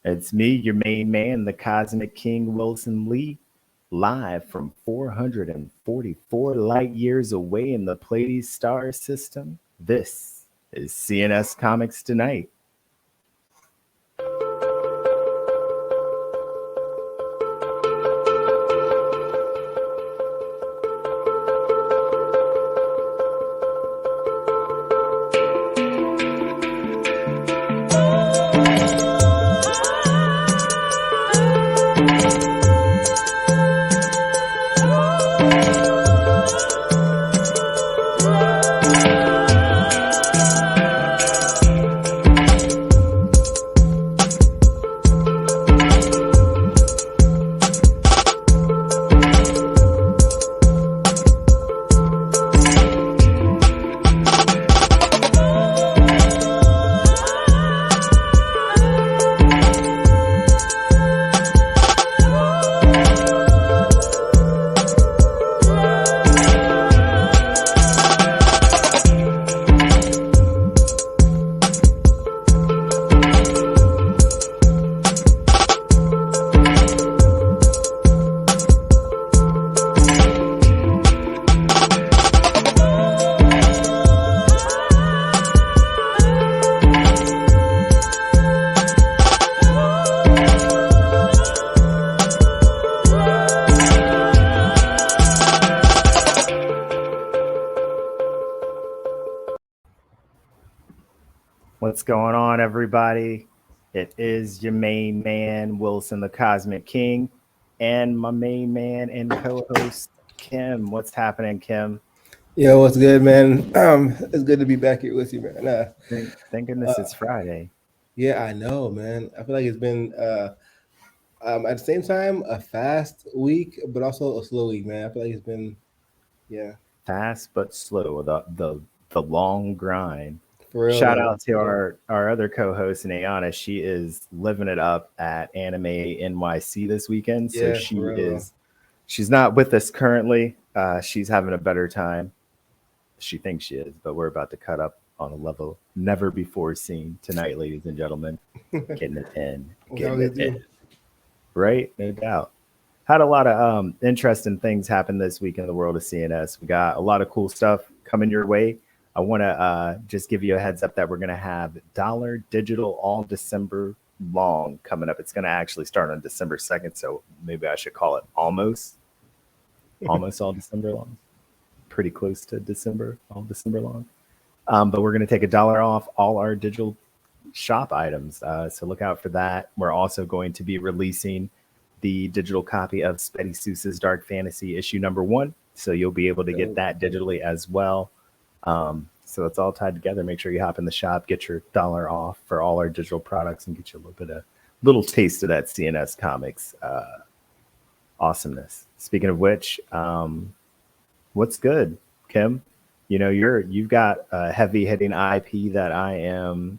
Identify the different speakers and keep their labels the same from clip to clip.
Speaker 1: It's me, your main man, the Cosmic King Wilson Lee, live from 444 light years away in the Pleiades star system. This is CnS Comics Tonight. What's going on, everybody? It is your main man, Wilson the Cosmic King, and my main man and co-host, Kim. What's happening, Kim?
Speaker 2: Yo, what's good, man? It's good to be back here with you, man.
Speaker 1: Thank goodness it's Friday.
Speaker 2: Yeah, I know, man. I feel like it's been at the same time a fast week, but also a slow week, man. I feel like it's been, yeah,
Speaker 1: Fast but slow, the long grind.
Speaker 2: for real
Speaker 1: Shout
Speaker 2: though.
Speaker 1: out to our other co-host, Nayana. She is living it up at Anime NYC this weekend. So
Speaker 2: Yeah, for real though.
Speaker 1: she's not with us currently. She's having a better time. She thinks she is, but we're about to cut up on a level never before seen tonight, ladies and gentlemen. Getting it in,
Speaker 2: We
Speaker 1: getting
Speaker 2: always
Speaker 1: it
Speaker 2: do.
Speaker 1: in. Right? No doubt. Had a lot of interesting things happen this week in the world of CNS. We got a lot of cool stuff coming your way. I want to just give you a heads up that we're going to have Dollar Digital all December long coming up. It's going to actually start on December 2nd, so maybe I should call it almost all December long. Pretty close to December, all December long. But we're going to take $1 off all our digital shop items. So look out for that. We're also going to be releasing the digital copy of Spetty Seuss's Dark Fantasy issue #1. So you'll be able to get that digitally as well. So it's all tied together. Make sure you hop in the shop, get your $1 off for all our digital products, and get you a little taste of that CNS Comics awesomeness. Speaking of which, what's good, Kim? You know, you've got a heavy hitting IP that I am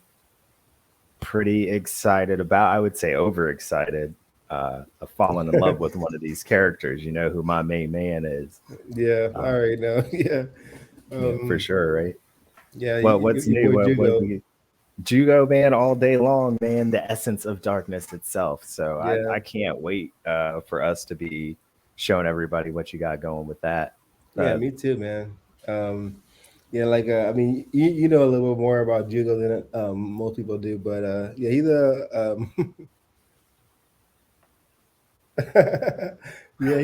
Speaker 1: pretty excited about. I would say overexcited. I've fallen in love with one of these characters. You know who my main man is.
Speaker 2: Yeah, all
Speaker 1: Um,
Speaker 2: right now. Yeah,
Speaker 1: yeah, for sure, right?
Speaker 2: yeah.
Speaker 1: Well, what's
Speaker 2: Your
Speaker 1: new?
Speaker 2: boy
Speaker 1: What
Speaker 2: Jugo.
Speaker 1: we Jugo, man, all day long, man. The essence of darkness itself. So
Speaker 2: Yeah,
Speaker 1: I can't wait for us to be showing everybody what you got going with that.
Speaker 2: yeah.
Speaker 1: Uh,
Speaker 2: Me too, man. Um, yeah, like I mean, you know a little bit more about Jugo than most people do, but yeah, he's a yeah,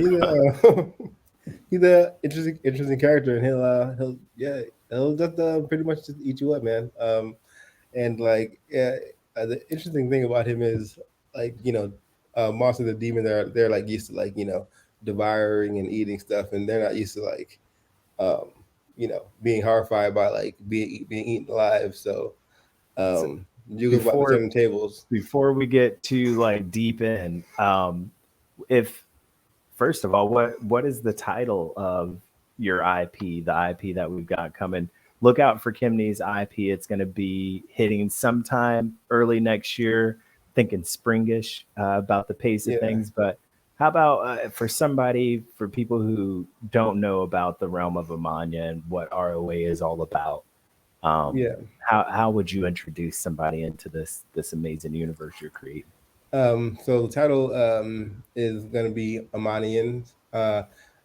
Speaker 2: he's a interesting character, and he'll just pretty much just eat you up, man. And like yeah, the interesting thing about him is like monsters and demons they're like used to like devouring and eating stuff, and they're not used to like um being horrified by like being eaten alive. So
Speaker 1: so
Speaker 2: um, Jugo's about to
Speaker 1: before
Speaker 2: turn the tables.
Speaker 1: before we get too like deep in, if first of all, what is the title of your IP? The IP that we've got coming. Look out for Kimney's IP. It's going to be hitting sometime early next year. Thinking springish about the pace of
Speaker 2: Yeah,
Speaker 1: things. But how about for people who don't know about the realm of Amanya and what ROA is all about? Um,
Speaker 2: yeah.
Speaker 1: how would you introduce somebody into this amazing universe you're creating?
Speaker 2: So the title is going to be Amanians.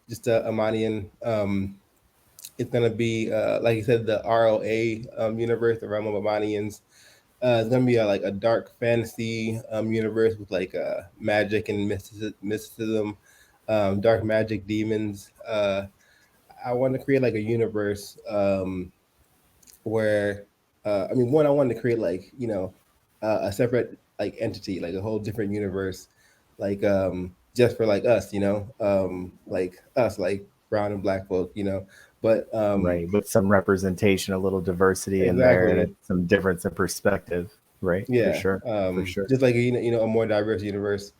Speaker 2: Just Amanian. It's going to be, like you said, the RLA universe, the realm of Amanians. It's going to be like a dark fantasy universe with like magic and mysticism, dark magic, demons. I want to create like a universe where I mean, one, I wanted to create like a separate like entity, like a whole different universe, like just for like us, like us, like brown and black folk, But
Speaker 1: Right, with some representation, a little diversity in there, and
Speaker 2: exactly,
Speaker 1: some difference in perspective. Right, for
Speaker 2: yeah,
Speaker 1: sure, for sure.
Speaker 2: just like a more diverse universe,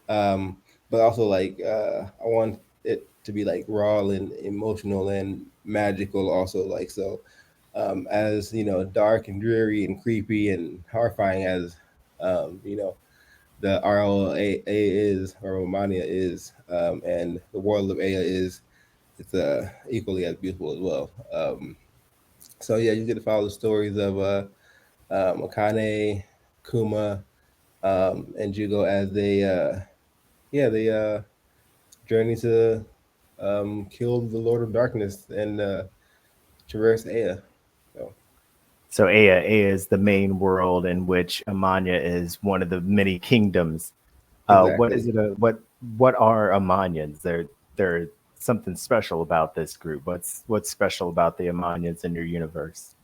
Speaker 2: um, but also like I want it to be like raw and emotional and magical, also like so. As dark and dreary and creepy and horrifying as the RLA is, or Romania is, and the world of Aya is, it's equally as beautiful as well. So yeah, you get to follow the stories of Akane, Kuma, and Jugo as they journey to kill the Lord of Darkness and traverse Aya. So
Speaker 1: So Ea is the main world in which Amanya is one of the many kingdoms. What is
Speaker 2: exactly.
Speaker 1: it? What are Amanyans? They're something special about this group. What's special about the Amanyans in your universe?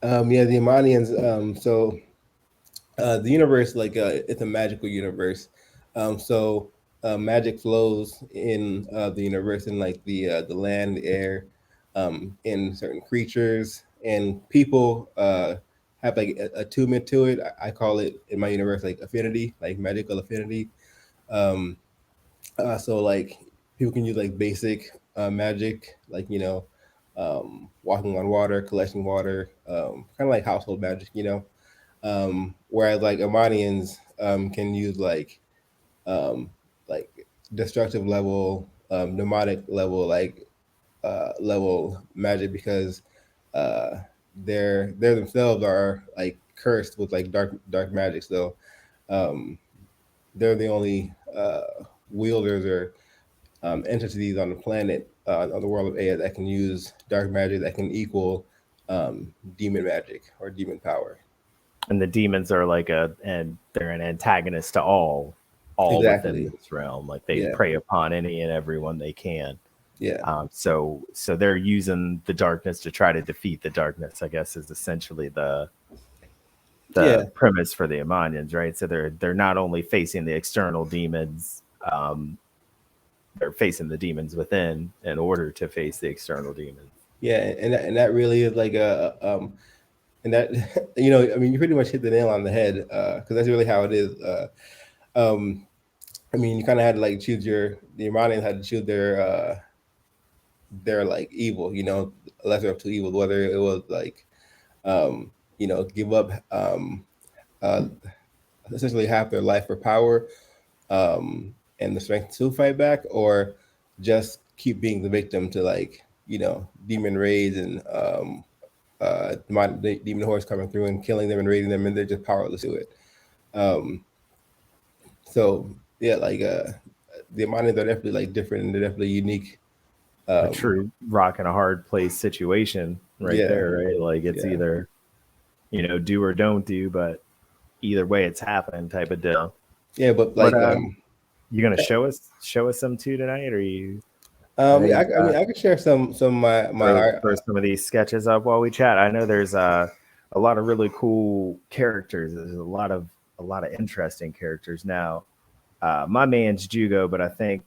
Speaker 2: Yeah, the Amanians. So the universe, like it's a magical universe. So magic flows in the universe, in like the land, the air, in certain creatures and people have like attunement to it. I call it in my universe like affinity, like magical affinity. Um, so like people can use like basic magic, like walking on water, collecting water, kind of like household magic, whereas like Amanians can use um, like destructive level, pneumatic level, level magic because uh, they themselves are like cursed with like dark magic. So um, they're the only wielders or entities on the planet, on the world of Aya, that can use dark magic that can equal demon magic or demon power.
Speaker 1: And the demons are like and they're an antagonist to all within
Speaker 2: Exactly.
Speaker 1: this realm. Like they
Speaker 2: Yeah.
Speaker 1: prey upon any and everyone they can.
Speaker 2: Yeah.
Speaker 1: So they're using the darkness to try to defeat the darkness. I guess is essentially the
Speaker 2: Yeah.
Speaker 1: premise for the Amanians, right? So they're not only facing the external demons, they're facing the demons within in order to face the external demons.
Speaker 2: Yeah. And that really is like and that I mean, you pretty much hit the nail on the head because that's really how it is. Um, I mean, you kind of had to like choose the Iranians had to choose their like evil, lesser of two evils, whether it was like give up uh, essentially half their life for power and the strength to fight back, or just keep being the victim to like demon raids and demon hordes coming through and killing them and raiding them, and they're just powerless to it. Um, so yeah, like the Iranians are definitely like different and they're definitely unique.
Speaker 1: A
Speaker 2: Um,
Speaker 1: true rock and a hard place situation right
Speaker 2: yeah,
Speaker 1: there, right? Like it's
Speaker 2: yeah,
Speaker 1: either, do or don't do, but either way it's happening type of deal.
Speaker 2: yeah. But
Speaker 1: What
Speaker 2: like,
Speaker 1: you gonna show us some too tonight, or you I know
Speaker 2: yeah,
Speaker 1: you
Speaker 2: I mean, I could share some of my art.
Speaker 1: throw some of these sketches up while we chat. I know there's a lot of really cool characters. There's a lot of interesting characters now. My man's Jugo, but I think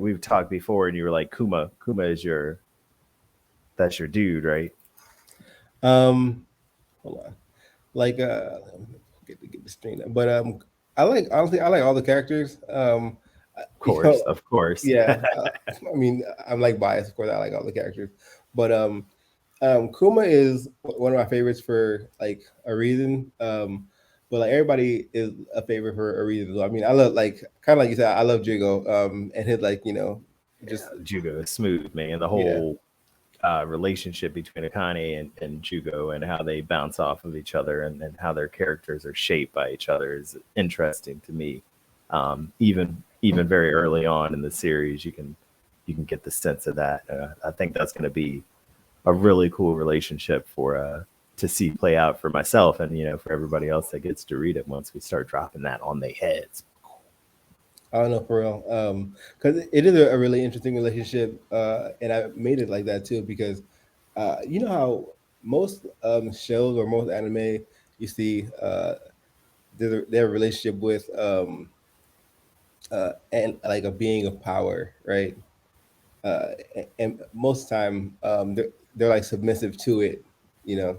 Speaker 1: we've talked before, and you were like Kuma. Kuma is that's your dude, right?
Speaker 2: Um, hold on. Like get the string down. But I like honestly I like all the characters.
Speaker 1: Of
Speaker 2: You
Speaker 1: course,
Speaker 2: know,
Speaker 1: of course.
Speaker 2: yeah. I mean, I'm like biased, of course. I like all the characters, but Kuma is one of my favorites for like a reason. But like everybody is a favorite for a reason. I mean, I love like kind of like you said, I love Jigo. And his like just
Speaker 1: Yeah, Jugo is smooth, man. The
Speaker 2: yeah.
Speaker 1: whole relationship between Akane and Jugo and how they bounce off of each other and how their characters are shaped by each other is interesting to me. Even very early on in the series, you can get the sense of that. I think that's going to be a really cool relationship for to see play out for myself and for everybody else that gets to read it once we start dropping that on their heads.
Speaker 2: I don't know for real, because it is a really interesting relationship, and I made it like that too because you know how most shows or most anime you see their relationship with and like a being of power, right? And most time they're like submissive to it, you know,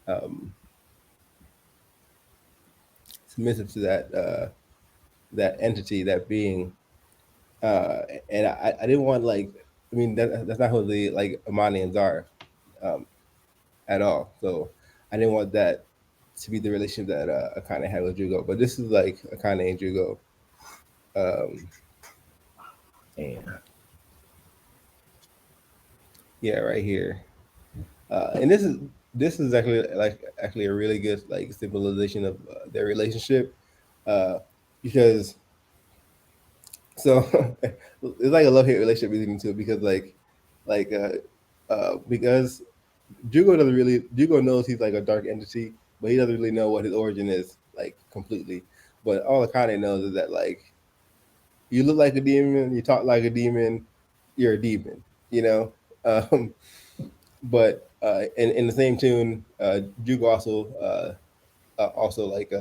Speaker 2: um, submissive to that entity, that being. Uh, and I didn't want like, I mean that's not who the like Amanians are um, at all. So I didn't want that to be the relationship that Akane had with Jugo. But this is like Akane and Jugo. Um,
Speaker 1: And
Speaker 2: yeah, right here. And this is actually a really good like symbolization of their relationship uh, because so it's like a love hate relationship between the two because because Jugo knows he's like a dark entity, but he doesn't really know what his origin is like completely. But all Akane knows is that like you look like a demon, you talk like a demon, you're a demon, you know. Um, but in the same tune, Jugo also like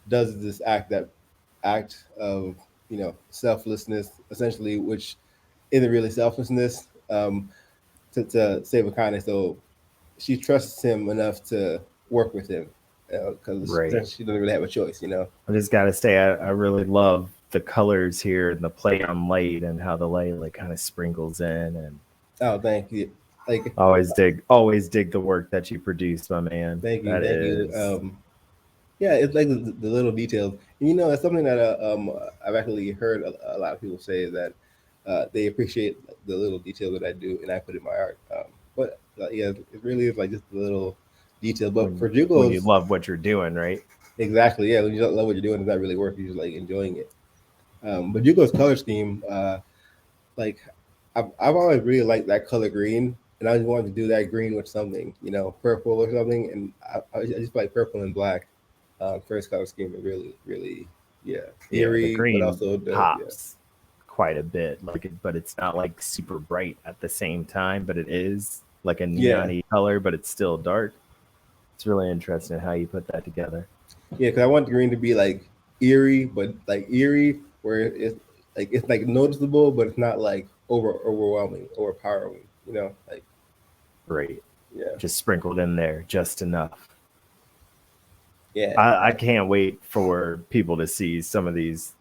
Speaker 2: does this act of selflessness essentially, which isn't really selflessness, to save Akane. So she trusts him enough to work with him because
Speaker 1: right,
Speaker 2: she doesn't really have a choice, you know.
Speaker 1: I just gotta say I really love the colors here and the play on light and how the light like kind of sprinkles in and
Speaker 2: Oh, thank you. Like,
Speaker 1: always dig the work that you produce, my man. That
Speaker 2: thank you.
Speaker 1: is
Speaker 2: Yeah, it's like the little details. And, you know, it's something that I've actually heard a lot of people say that they appreciate the little details that I do and I put in my art. But yeah, it really is like just the little detail. But for
Speaker 1: when you
Speaker 2: Jugo's,
Speaker 1: love what you're doing, right?
Speaker 2: exactly, yeah, when you don't love what you're doing, it's not really work. You're just like enjoying it. But Jugo's color scheme, like I've always really liked that color green, and I just wanted to do that green with something, you know, purple or something. And I just like purple and black. First color scheme, it really, yeah,
Speaker 1: Yeah, the
Speaker 2: eerie, but
Speaker 1: green
Speaker 2: also dope. Yeah,
Speaker 1: pops quite a bit, but it's not like super bright at the same time, but it is like a
Speaker 2: yeah,
Speaker 1: neon color, but it's still dark. It's really interesting how you put that together.
Speaker 2: yeah. Because I want the green to be like eerie, but like eerie where it's like noticeable, but it's not like overwhelming, overpowering. You know, like
Speaker 1: Great.
Speaker 2: yeah,
Speaker 1: Just sprinkled in there just enough.
Speaker 2: yeah,
Speaker 1: I can't wait for people to see some of these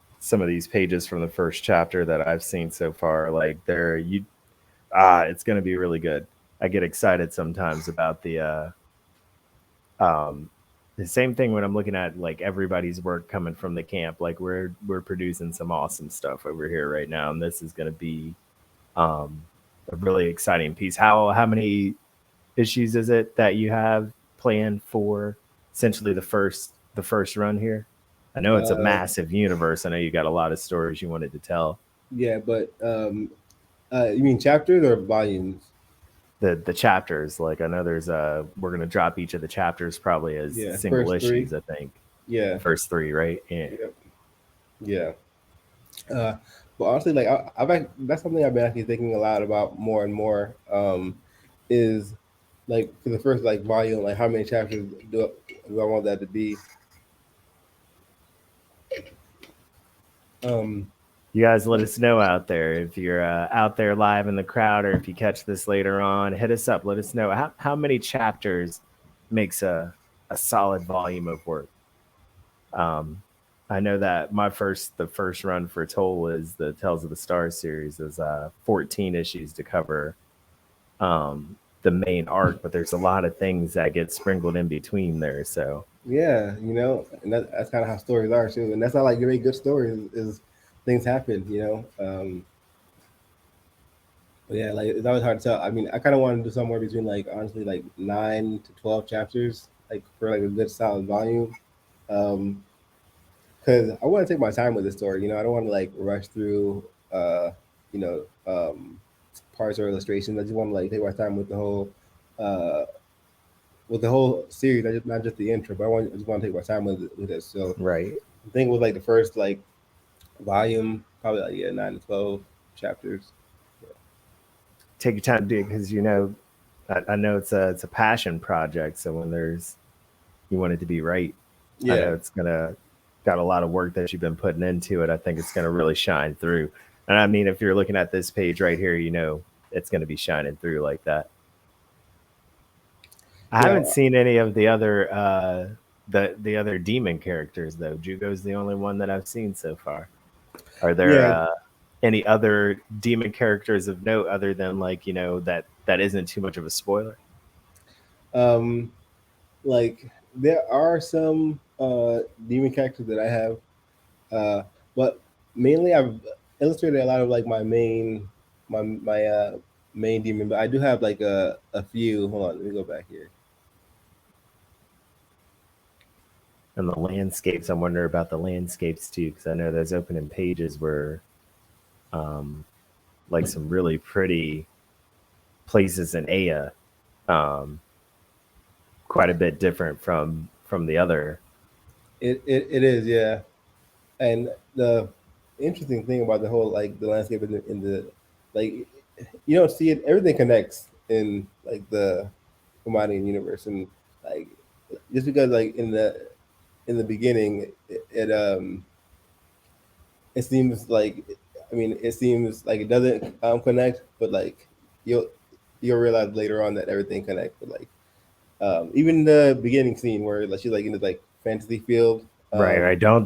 Speaker 1: pages from the first chapter that I've seen so far. Like it's gonna be really good. I get excited sometimes about um the same thing when I'm looking at like everybody's work coming from the camp. Like we're producing some awesome stuff over here right now, and this is gonna be um a really exciting piece. How many issues is it that you have planned for essentially the first run here? I know it's a
Speaker 2: uh,
Speaker 1: massive universe. I know you got a lot of stories you wanted to tell.
Speaker 2: yeah. But you mean chapters or volumes?
Speaker 1: The chapters, like I know there's we're gonna drop each of the chapters probably as
Speaker 2: Yeah,
Speaker 1: single
Speaker 2: first three.
Speaker 1: issues, I think.
Speaker 2: Yeah,
Speaker 1: The first three, right? Yeah.
Speaker 2: yeah, yeah. Uh, but honestly, like that's something I've been actually thinking a lot about more and more. Is like for the first like volume, like how many chapters do I want that to be? Um,
Speaker 1: You guys let us know out there if you're out there live in the crowd or if you catch this later on. Hit us up. Let us know how many chapters makes a solid volume of work. Um, I know that the first run for Toll is the Tales of the Stars series is 14 issues to cover the main arc, but there's a lot of things that get sprinkled in between there. So
Speaker 2: yeah, you know, and that's kind of how stories are too. And that's not like very good stories is things happen, you know. But yeah, like it's always hard to tell. I mean, I kind of want to do somewhere between like honestly like 9 to 12 chapters, like for like a good solid volume. Um, because I want to take my time with the story. You know, I don't want to like rush through, you know, parts or illustrations. I just want to like take my time uh, with the whole series. Not just the intro, but I just want to take my time with it. So
Speaker 1: Right.
Speaker 2: I think with like the first like volume, probably like 9 to 12 chapters.
Speaker 1: Take your time to do it because I know it's a passion project. So when you want it to be right, I
Speaker 2: Yeah,
Speaker 1: know it's gonna got a lot of work that you've been putting into it. I think it's gonna really shine through. And I mean, if you're looking at this page right here, it's gonna be shining through like that. I
Speaker 2: yeah,
Speaker 1: haven't seen any of the other the other demon characters though. Jugo's the only one that I've seen so far. Are there
Speaker 2: yeah.
Speaker 1: any other demon characters of note other than like that isn't too much of a spoiler?
Speaker 2: Um, like there are some demon characters that I have, uh, but mainly I've illustrated a lot of like my main demon. But I do have like a few. Hold on, let me go back here.
Speaker 1: And the landscapes, I wonder about the landscapes too, because I know those opening pages were um, like some really pretty places in Aya, um, quite a bit different from the other.
Speaker 2: It is, yeah. And the interesting thing about the whole like the landscape in the like you don't see it. Everything connects in like the Romanian universe, and like just because like in the beginning it seems like it seems like it doesn't connect, but like you'll you'll realize later on that everything connects. But like even the beginning scene where like she's like in this like fantasy field.
Speaker 1: Right, right. Don't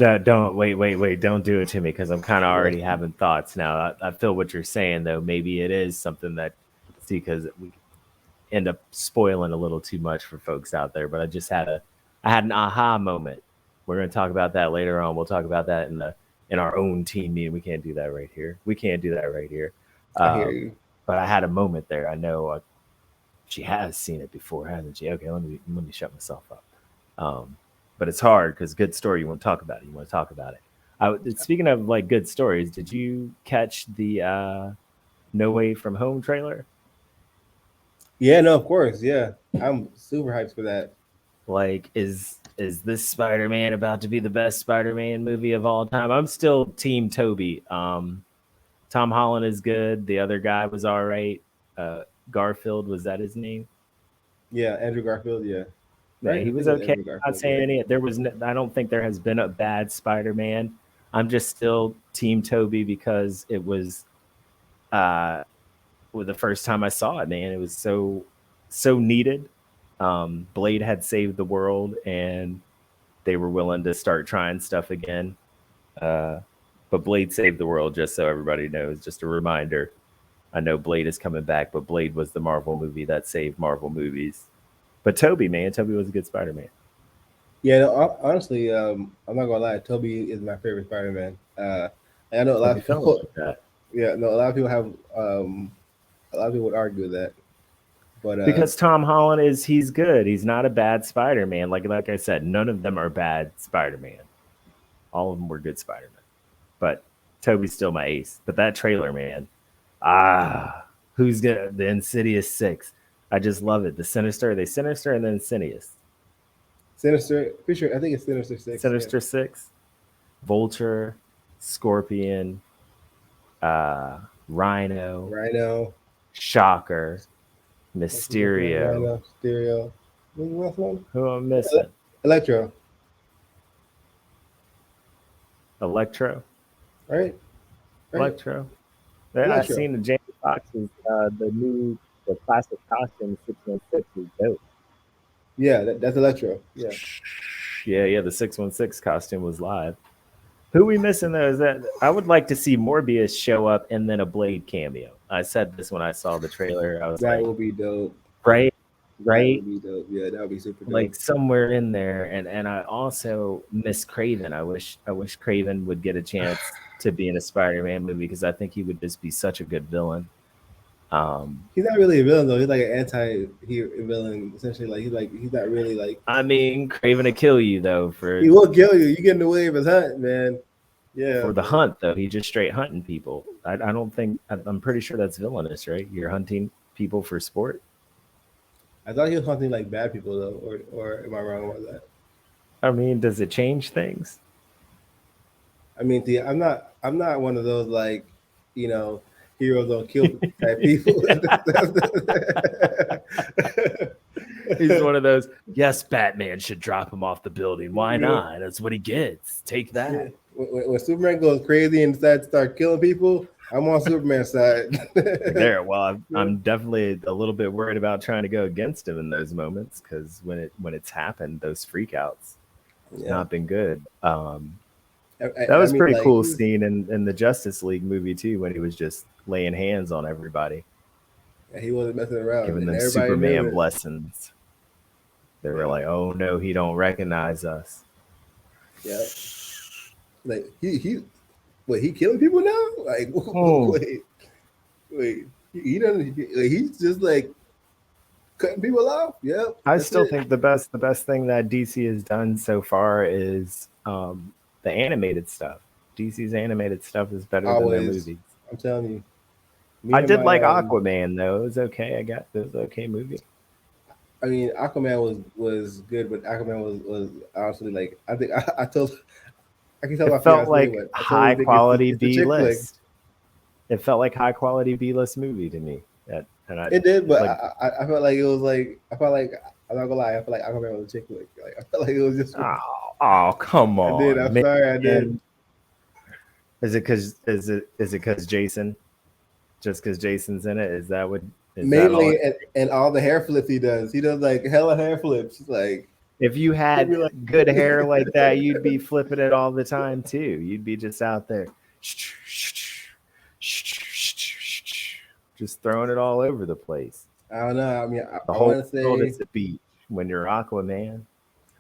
Speaker 1: wait. Don't do it to me because I'm kind of
Speaker 2: Yeah,
Speaker 1: already having thoughts now. I feel what you're saying though. Maybe it is something that see because we end up spoiling a little too much for folks out there. But I had an aha moment. We're going to talk about that later on. We'll talk about that in our own team meeting. We can't do that right here. We can't do that right here.
Speaker 2: I hear
Speaker 1: Um,
Speaker 2: you.
Speaker 1: but I had a moment there. I know she has seen it before, hasn't she? Okay, let me shut myself up. Um, but it's hard because good story. You want to talk about it. You want to talk about it. Speaking of like good stories, did you catch the No Way From Home trailer?
Speaker 2: Yeah, no, of course, yeah. I'm super hyped for that.
Speaker 1: Like, is this Spider-Man about to be the best Spider-Man movie of all time? I'm still Team Toby. Tom Holland is good. The other guy was all right. Garfield, was that his name?
Speaker 2: Yeah, Andrew Garfield, yeah.
Speaker 1: Yeah,
Speaker 2: Right? I
Speaker 1: he was
Speaker 2: think it was
Speaker 1: okay.
Speaker 2: Andrew
Speaker 1: I'm not
Speaker 2: Garfield, yeah.
Speaker 1: saying any. There was. No, I don't think there has been a bad Spider-Man. I'm just still Team Toby because it was uh, well, the first time I saw it, man. It was so needed. Blade had saved the world, and they were willing to start trying stuff again. Uh, but Blade saved the world, just so everybody knows. Just a reminder. I know Blade is coming back, but Blade was the Marvel movie that saved Marvel movies. But Toby, man, Toby was a good Spider-Man.
Speaker 2: Yeah, no, honestly, I'm not gonna lie, Toby is my favorite Spider-Man. I know a
Speaker 1: I'll
Speaker 2: lot
Speaker 1: be
Speaker 2: of
Speaker 1: feeling
Speaker 2: people,
Speaker 1: like that.
Speaker 2: yeah, no, a lot of people have, a lot of people would argue that, but
Speaker 1: Because Tom Holland he's good. He's not a bad Spider-Man. Like I said, none of them are bad Spider-Man. All of them were good Spider-Man. But Toby's still my ace. But that trailer, man. Who's gonna the Insidious Six? I just love it. The Sinister, they Sinister and then Insidious.
Speaker 2: Sinister, pretty sure, I think it's Sinister Six, yeah.
Speaker 1: Sinister Six, Vulture, Scorpion, Rhino,
Speaker 2: Rhino,
Speaker 1: Shocker,
Speaker 2: Rhino,
Speaker 1: Mysterio.
Speaker 2: Stereo. What's the last one?
Speaker 1: Who am I missing?
Speaker 2: Electro,
Speaker 1: Electro.
Speaker 2: right? Right?
Speaker 1: Electro. Yeah, I
Speaker 2: Electro.
Speaker 1: seen the Jamie Foxx's the classic costume 616 is dope.
Speaker 2: Yeah, that's Electro. Yeah.
Speaker 1: Yeah, the 616 costume was live. Who we missing though is that I would like to see Morbius show up and then a Blade cameo. I said this when I saw the trailer. I was
Speaker 2: That
Speaker 1: like,
Speaker 2: would be dope.
Speaker 1: right,
Speaker 2: That
Speaker 1: right,
Speaker 2: would be dope. Yeah, that would be super dope.
Speaker 1: like somewhere in there. And I also miss Craven. I wish Craven would get a chance to be in a Spider-Man movie because I think he would just be such a good villain.
Speaker 2: He's not really a villain though. He's like an anti-villain essentially. Like he's not really like.
Speaker 1: I mean, craving to kill you though
Speaker 2: He will kill you. You get in the way of his hunt, man. Yeah.
Speaker 1: for the hunt though. He just straight hunting people. I don't think I'm pretty sure that's villainous, right? You're hunting people for sport.
Speaker 2: I thought he was hunting like bad people though, or am I wrong about that?
Speaker 1: I mean, does it change things?
Speaker 2: I mean, I'm not one of those like, you know, heroes don't kill type people.
Speaker 1: He's one of those. Yes, Batman should drop him off the building. Why not? That's what he gets. Take that.
Speaker 2: Yeah. When Superman goes crazy and decides to start killing people, I'm on Superman's side.
Speaker 1: There. Well, I'm definitely a little bit worried about trying to go against him in those moments because when it's happened, those freakouts, it's not been good. That was pretty cool scene in the Justice League movie too, when he was just laying hands on everybody.
Speaker 2: Yeah, he wasn't messing around,
Speaker 1: giving them Superman blessings. They were like, "Oh no, he don't recognize us."
Speaker 2: Yeah, like he killing people now? Like, wait, he doesn't. He's just like cutting people off. Yeah,
Speaker 1: I still think the best thing that DC has done so far is the animated stuff. DC's animated stuff is better than their movies.
Speaker 2: I'm telling you.
Speaker 1: I did like Aquaman though. It was okay. It was an okay movie.
Speaker 2: I mean, Aquaman was good, but Aquaman was honestly like I think I can tell.
Speaker 1: It felt like high quality B-list. It felt like high quality B-list movie to me.
Speaker 2: It did, but like, I felt like it was like I'm not gonna lie. I felt like Aquaman was a chick flick. Like I felt like it was just.
Speaker 1: Oh come on!
Speaker 2: I did. I'm sorry. I did.
Speaker 1: Is it because Jason? Just because Jason's in it? Is that what?
Speaker 2: Mainly, and all the hair flips he does. He does like hella hair flips. Like
Speaker 1: if you had good hair like that, you'd be flipping it all the time too. You'd be just out there, just throwing it all over the place.
Speaker 2: I don't know. I mean,
Speaker 1: the whole world is a beach when you're Aquaman.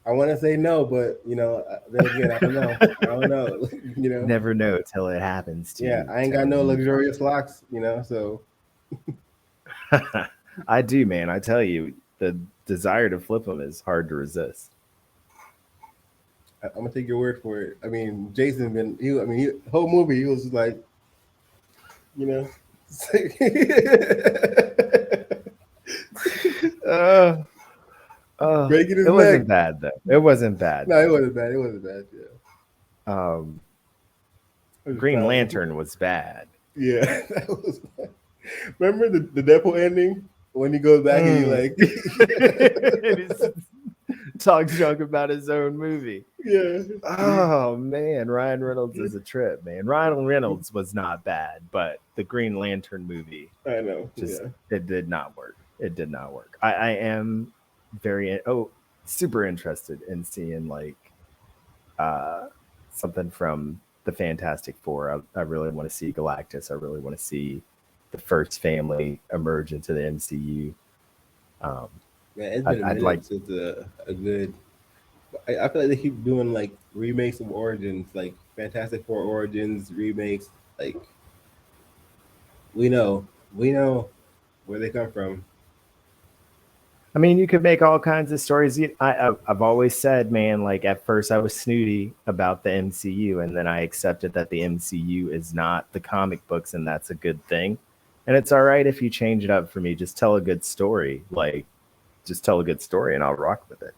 Speaker 2: I want to say no, but you know, then again, I don't know. I don't know. You know,
Speaker 1: never know till it happens to you.
Speaker 2: Yeah, I ain't got no luxurious locks, you know. So
Speaker 1: I do, man. I tell you, the desire to flip them is hard to resist.
Speaker 2: I'm gonna take your word for it. I mean, Jason whole movie he was like, you know.
Speaker 1: Breaking his neck. Wasn't bad though. It wasn't bad.
Speaker 2: No, it wasn't bad. It wasn't bad. Yeah.
Speaker 1: Green Lantern was bad.
Speaker 2: Yeah, that was bad. Remember the Deadpool ending when he goes back and he like
Speaker 1: talks junk about his own movie.
Speaker 2: Yeah.
Speaker 1: Oh man, Ryan Reynolds is a trip, man. Ryan Reynolds was not bad, but the Green Lantern movie,
Speaker 2: I know,
Speaker 1: it did not work. It did not work. I am super interested in seeing like something from the Fantastic Four. I really want to see Galactus. I really want to see the first family emerge into the MCU.
Speaker 2: It's been a minute since a good. I feel like they keep doing like remakes of Origins, like Fantastic Four Origins remakes. Like we know where they come from.
Speaker 1: I mean, you could make all kinds of stories. I've always said, man, like at first I was snooty about the MCU, and then I accepted that the MCU is not the comic books, and that's a good thing. And it's all right if you change it up for me. Just tell a good story. Like, just tell a good story, and I'll rock with it.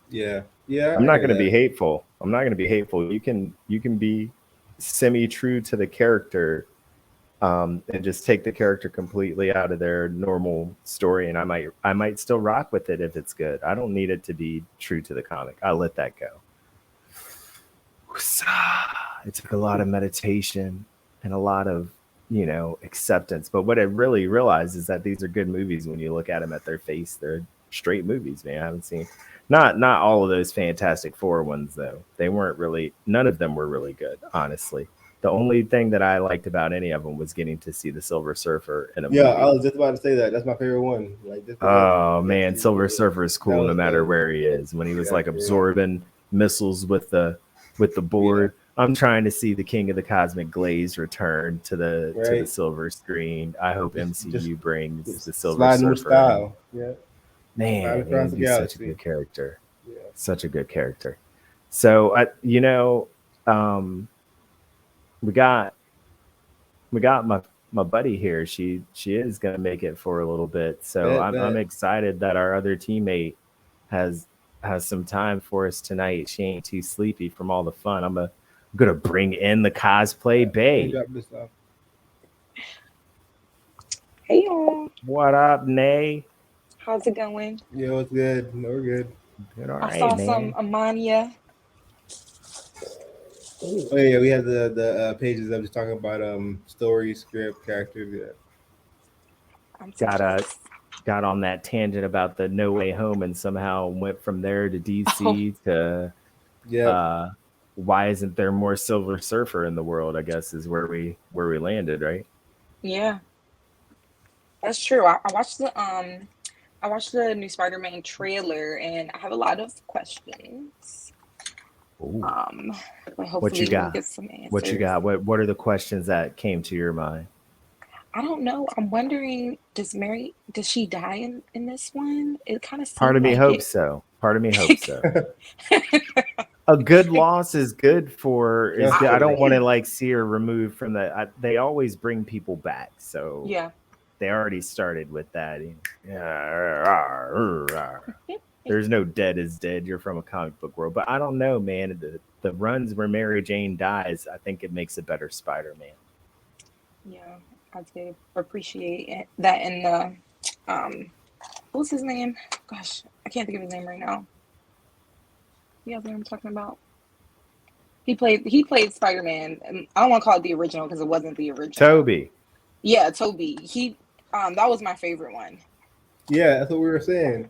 Speaker 2: Yeah.
Speaker 1: I'm not going to be hateful. You can be semi-true to the character, and just take the character completely out of their normal story, and I might still rock with it if it's good. I don't need it to be true to the comic. I'll let that go. It took a lot of meditation and a lot of acceptance. But what I really realized is that these are good movies when you look at them at their face. They're straight movies, man. I haven't seen not all of those Fantastic Four ones though. None of them were really good, honestly. The only thing that I liked about any of them was getting to see the Silver Surfer in a movie.
Speaker 2: Yeah, I was just about to say that. That's my favorite one.
Speaker 1: Man, Silver Surfer is cool no matter where he is. When he was absorbing missiles with the board. I'm trying to see the King of the Cosmic Glaze return to the
Speaker 2: right?
Speaker 1: silver screen. I hope
Speaker 2: Just
Speaker 1: MCU brings the Silver
Speaker 2: sliding with
Speaker 1: Surfer in.
Speaker 2: style. Yeah, slide
Speaker 1: Man, he
Speaker 2: across
Speaker 1: would
Speaker 2: the
Speaker 1: be such a
Speaker 2: galaxy.
Speaker 1: good character.
Speaker 2: Yeah,
Speaker 1: Such a good character. So um, we got my buddy here. She is gonna make it for a little bit. So I'm
Speaker 2: bet.
Speaker 1: excited that our other teammate has some time for us tonight. She ain't too sleepy from all the fun. I'm gonna bring in the cosplay
Speaker 2: Let me
Speaker 1: bae.
Speaker 2: drop this off.
Speaker 3: Hey y'all,
Speaker 1: What up, Nay?
Speaker 3: how's it going?
Speaker 2: Yeah, what's good? No, we're good.
Speaker 1: Good, all
Speaker 3: I
Speaker 1: right,
Speaker 3: saw some
Speaker 1: man.
Speaker 3: Amania.
Speaker 2: Oh yeah, we have the pages that was talking about story, script, characters. Yeah.
Speaker 3: I'm so
Speaker 1: Got
Speaker 3: jealous.
Speaker 1: got on that tangent about the No Way Home and somehow went from there to
Speaker 3: Oh,
Speaker 1: DC to
Speaker 2: Yep.
Speaker 1: uh why isn't there more Silver Surfer in the world? I guess is where we landed, right?
Speaker 3: yeah, that's true. I watched the new Spider-Man trailer, and I have a lot of questions.
Speaker 1: Ooh.
Speaker 3: Um, but
Speaker 1: What you
Speaker 3: hopefully we'll
Speaker 1: got?
Speaker 3: get some
Speaker 1: What you
Speaker 3: answers.
Speaker 1: got? What are the questions that came to your mind?
Speaker 3: I don't know. I'm wondering, does she die in this one? It kind of
Speaker 1: Part
Speaker 3: seemed
Speaker 1: of me
Speaker 3: like
Speaker 1: hopes
Speaker 3: it.
Speaker 1: so. Part of me hopes so. A good loss is good
Speaker 2: That's
Speaker 1: I
Speaker 2: true.
Speaker 1: don't want to
Speaker 3: Agree.
Speaker 1: like see her removed from they always bring people back. So
Speaker 3: Yeah.
Speaker 1: they already started with that. There's no dead is dead. You're from a comic book world. But I don't know, man. The runs where Mary Jane dies, I think it makes a better Spider-Man.
Speaker 3: Yeah, I did appreciate that in the what's his name? Gosh, I can't think of his name right now. You guys know what I'm talking about? He played Spider-Man. And I don't want to call it the original because it wasn't the original.
Speaker 1: Toby.
Speaker 3: Yeah, Toby. He that was my favorite one.
Speaker 2: Yeah, that's what we were saying.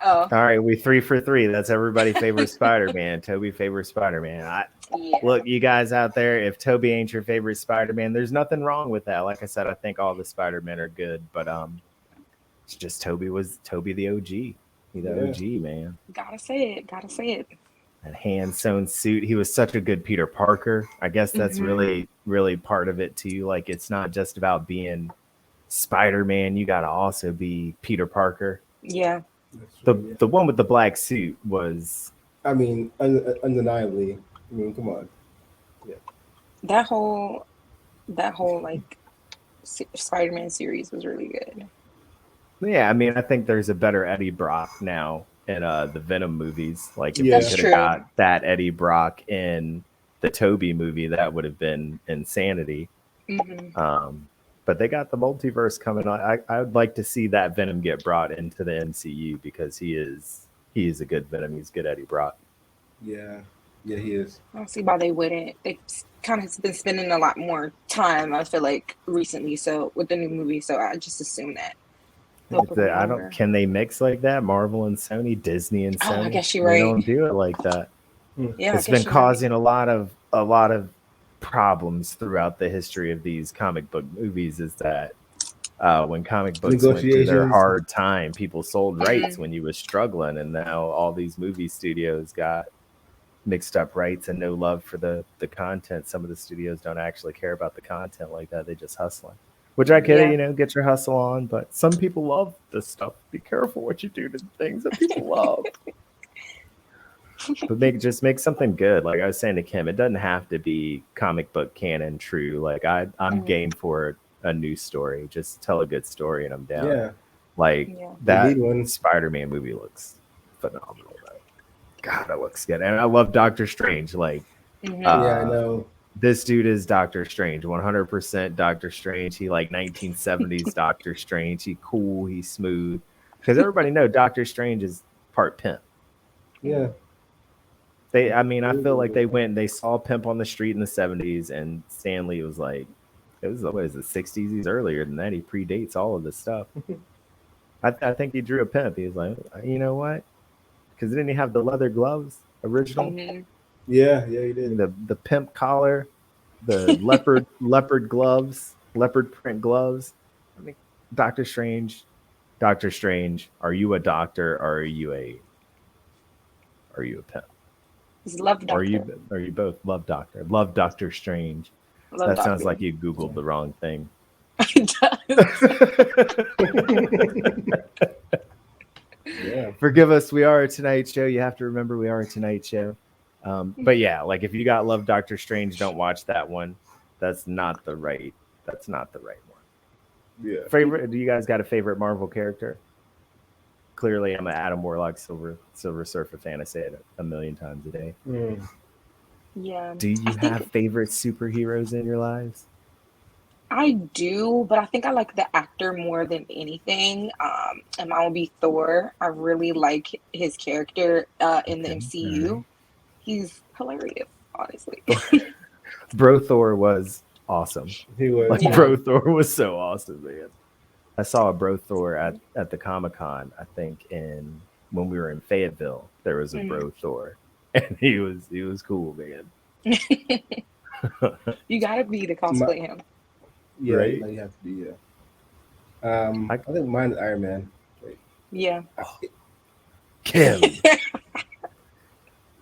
Speaker 3: Oh,
Speaker 1: All right, we 3 for 3. That's everybody favorite Spider-Man. Toby favorite Spider-Man.
Speaker 3: yeah.
Speaker 1: Look, you guys out there, if Toby ain't your favorite Spider-Man, there's nothing wrong with that. Like I said, I think all the Spider-Men are good, but it's just Toby the OG. He the
Speaker 2: Yeah.
Speaker 1: OG, man.
Speaker 3: Gotta say it. Gotta say it.
Speaker 1: That hand sewn suit. He was such a good Peter Parker. I guess that's
Speaker 3: Hmm.
Speaker 1: really part of it too. Like it's not just about being Spider-Man. You got to also be Peter Parker.
Speaker 3: Yeah.
Speaker 2: That's
Speaker 1: The
Speaker 2: true. Yeah.
Speaker 1: the one with the black suit was
Speaker 2: I mean, undeniably. I mean, come on. Yeah.
Speaker 3: That whole like Spider-Man series was really good.
Speaker 1: yeah. I mean, I think there's a better Eddie Brock now in the Venom movies. Like if they
Speaker 3: That's
Speaker 2: Yeah.
Speaker 1: could have
Speaker 3: true.
Speaker 1: got that Eddie Brock in the Toby movie, that would have been insanity.
Speaker 3: Hmm.
Speaker 1: Um, but they got the multiverse coming on. I would like to see that Venom get brought into the MCU because he is a good Venom. He's good Eddie Brock.
Speaker 2: Yeah. Yeah, he is.
Speaker 3: I don't see why they wouldn't. They've kind of been spending a lot more time, I feel like, recently. So with the new movie, so I just assume that they'll bring him
Speaker 1: I don't.
Speaker 3: over.
Speaker 1: Can they mix like that? Marvel and Sony, Disney and
Speaker 3: Oh, I
Speaker 1: Sony.
Speaker 3: guess you're
Speaker 1: They
Speaker 3: right.
Speaker 1: don't do it like that.
Speaker 2: Hmm.
Speaker 3: Yeah, I
Speaker 1: It's been
Speaker 3: guess you're right.
Speaker 1: causing a lot of problems throughout the history of these comic book movies. Is that when comic books went through their
Speaker 2: Negotiations.
Speaker 1: hard time, people sold rights
Speaker 3: Mm,
Speaker 1: when you was struggling, and now all these movie studios got mixed up rights and no love for the content. Some of the studios don't actually care about the content like that. They just hustling. Which I get it,
Speaker 3: yeah.
Speaker 1: get your hustle on, but some people love this stuff. Be careful what you do to things that people love. But make something good. Like I was saying to Kim, it doesn't have to be comic book canon true. Like I'm
Speaker 3: Mm,
Speaker 1: game for a new story. Just tell a good story and I'm down.
Speaker 2: Yeah.
Speaker 1: Like
Speaker 3: yeah.
Speaker 2: We need
Speaker 1: that
Speaker 2: one.
Speaker 1: Spider-Man movie looks phenomenal though. God, it looks good. And I love Doctor Strange. Like
Speaker 3: Hmm.
Speaker 2: Yeah, I
Speaker 1: uh
Speaker 2: know.
Speaker 1: this dude is Doctor Strange, 100% Doctor Strange. He like 1970s Doctor Strange. He cool, he's smooth. Because everybody know Doctor Strange is part pimp.
Speaker 2: Yeah.
Speaker 1: I mean, I feel like they went and they saw Pimp on the street in the 70s, and Stanley was like, it was what is it, 60s? He's earlier than that. He predates all of this stuff. I think he drew a pimp. He was like, you know what? Because didn't he have the leather gloves original?
Speaker 3: Hmm.
Speaker 2: Yeah, he did.
Speaker 1: The pimp collar, the leopard gloves, leopard print gloves. I mean, Doctor Strange, Doctor Strange. Are you a doctor or are you a pimp?
Speaker 3: It's Love
Speaker 1: Or
Speaker 3: Doctor.
Speaker 1: you both Love Doctor? Love Doctor Strange.
Speaker 3: Love
Speaker 1: That sounds
Speaker 3: Doctor.
Speaker 1: like you Googled the wrong thing.
Speaker 3: It does.
Speaker 2: Yeah.
Speaker 1: Forgive us. We are a Tonight Show. You have to remember we are a Tonight Show. But yeah, like if you got Love Doctor Strange, don't watch that one. That's not the right. That's not the right one.
Speaker 2: Yeah.
Speaker 1: Favorite? Do you guys got a favorite Marvel character? Clearly, I'm an Adam Warlock Silver Surfer fan. I say it a million times a day.
Speaker 3: Yeah.
Speaker 1: Do you have favorite superheroes in your lives?
Speaker 3: I do, but I think I like the actor more than anything. And mine will be Thor. I really like his character in the
Speaker 1: Okay,
Speaker 3: MCU. He's hilarious, honestly.
Speaker 1: Bro Thor was awesome.
Speaker 2: He was.
Speaker 1: Like
Speaker 3: Yeah.
Speaker 1: Bro Thor was so awesome, man. I saw a Bro Thor at the Comic-Con, I think when we were in Fayetteville. There was a Bro Thor. And he was cool, man.
Speaker 3: You gotta be to cosplay him.
Speaker 2: Yeah,
Speaker 1: Right?
Speaker 2: you have to be. Yeah. I think mine is Iron Man.
Speaker 3: Yeah.
Speaker 1: Kim.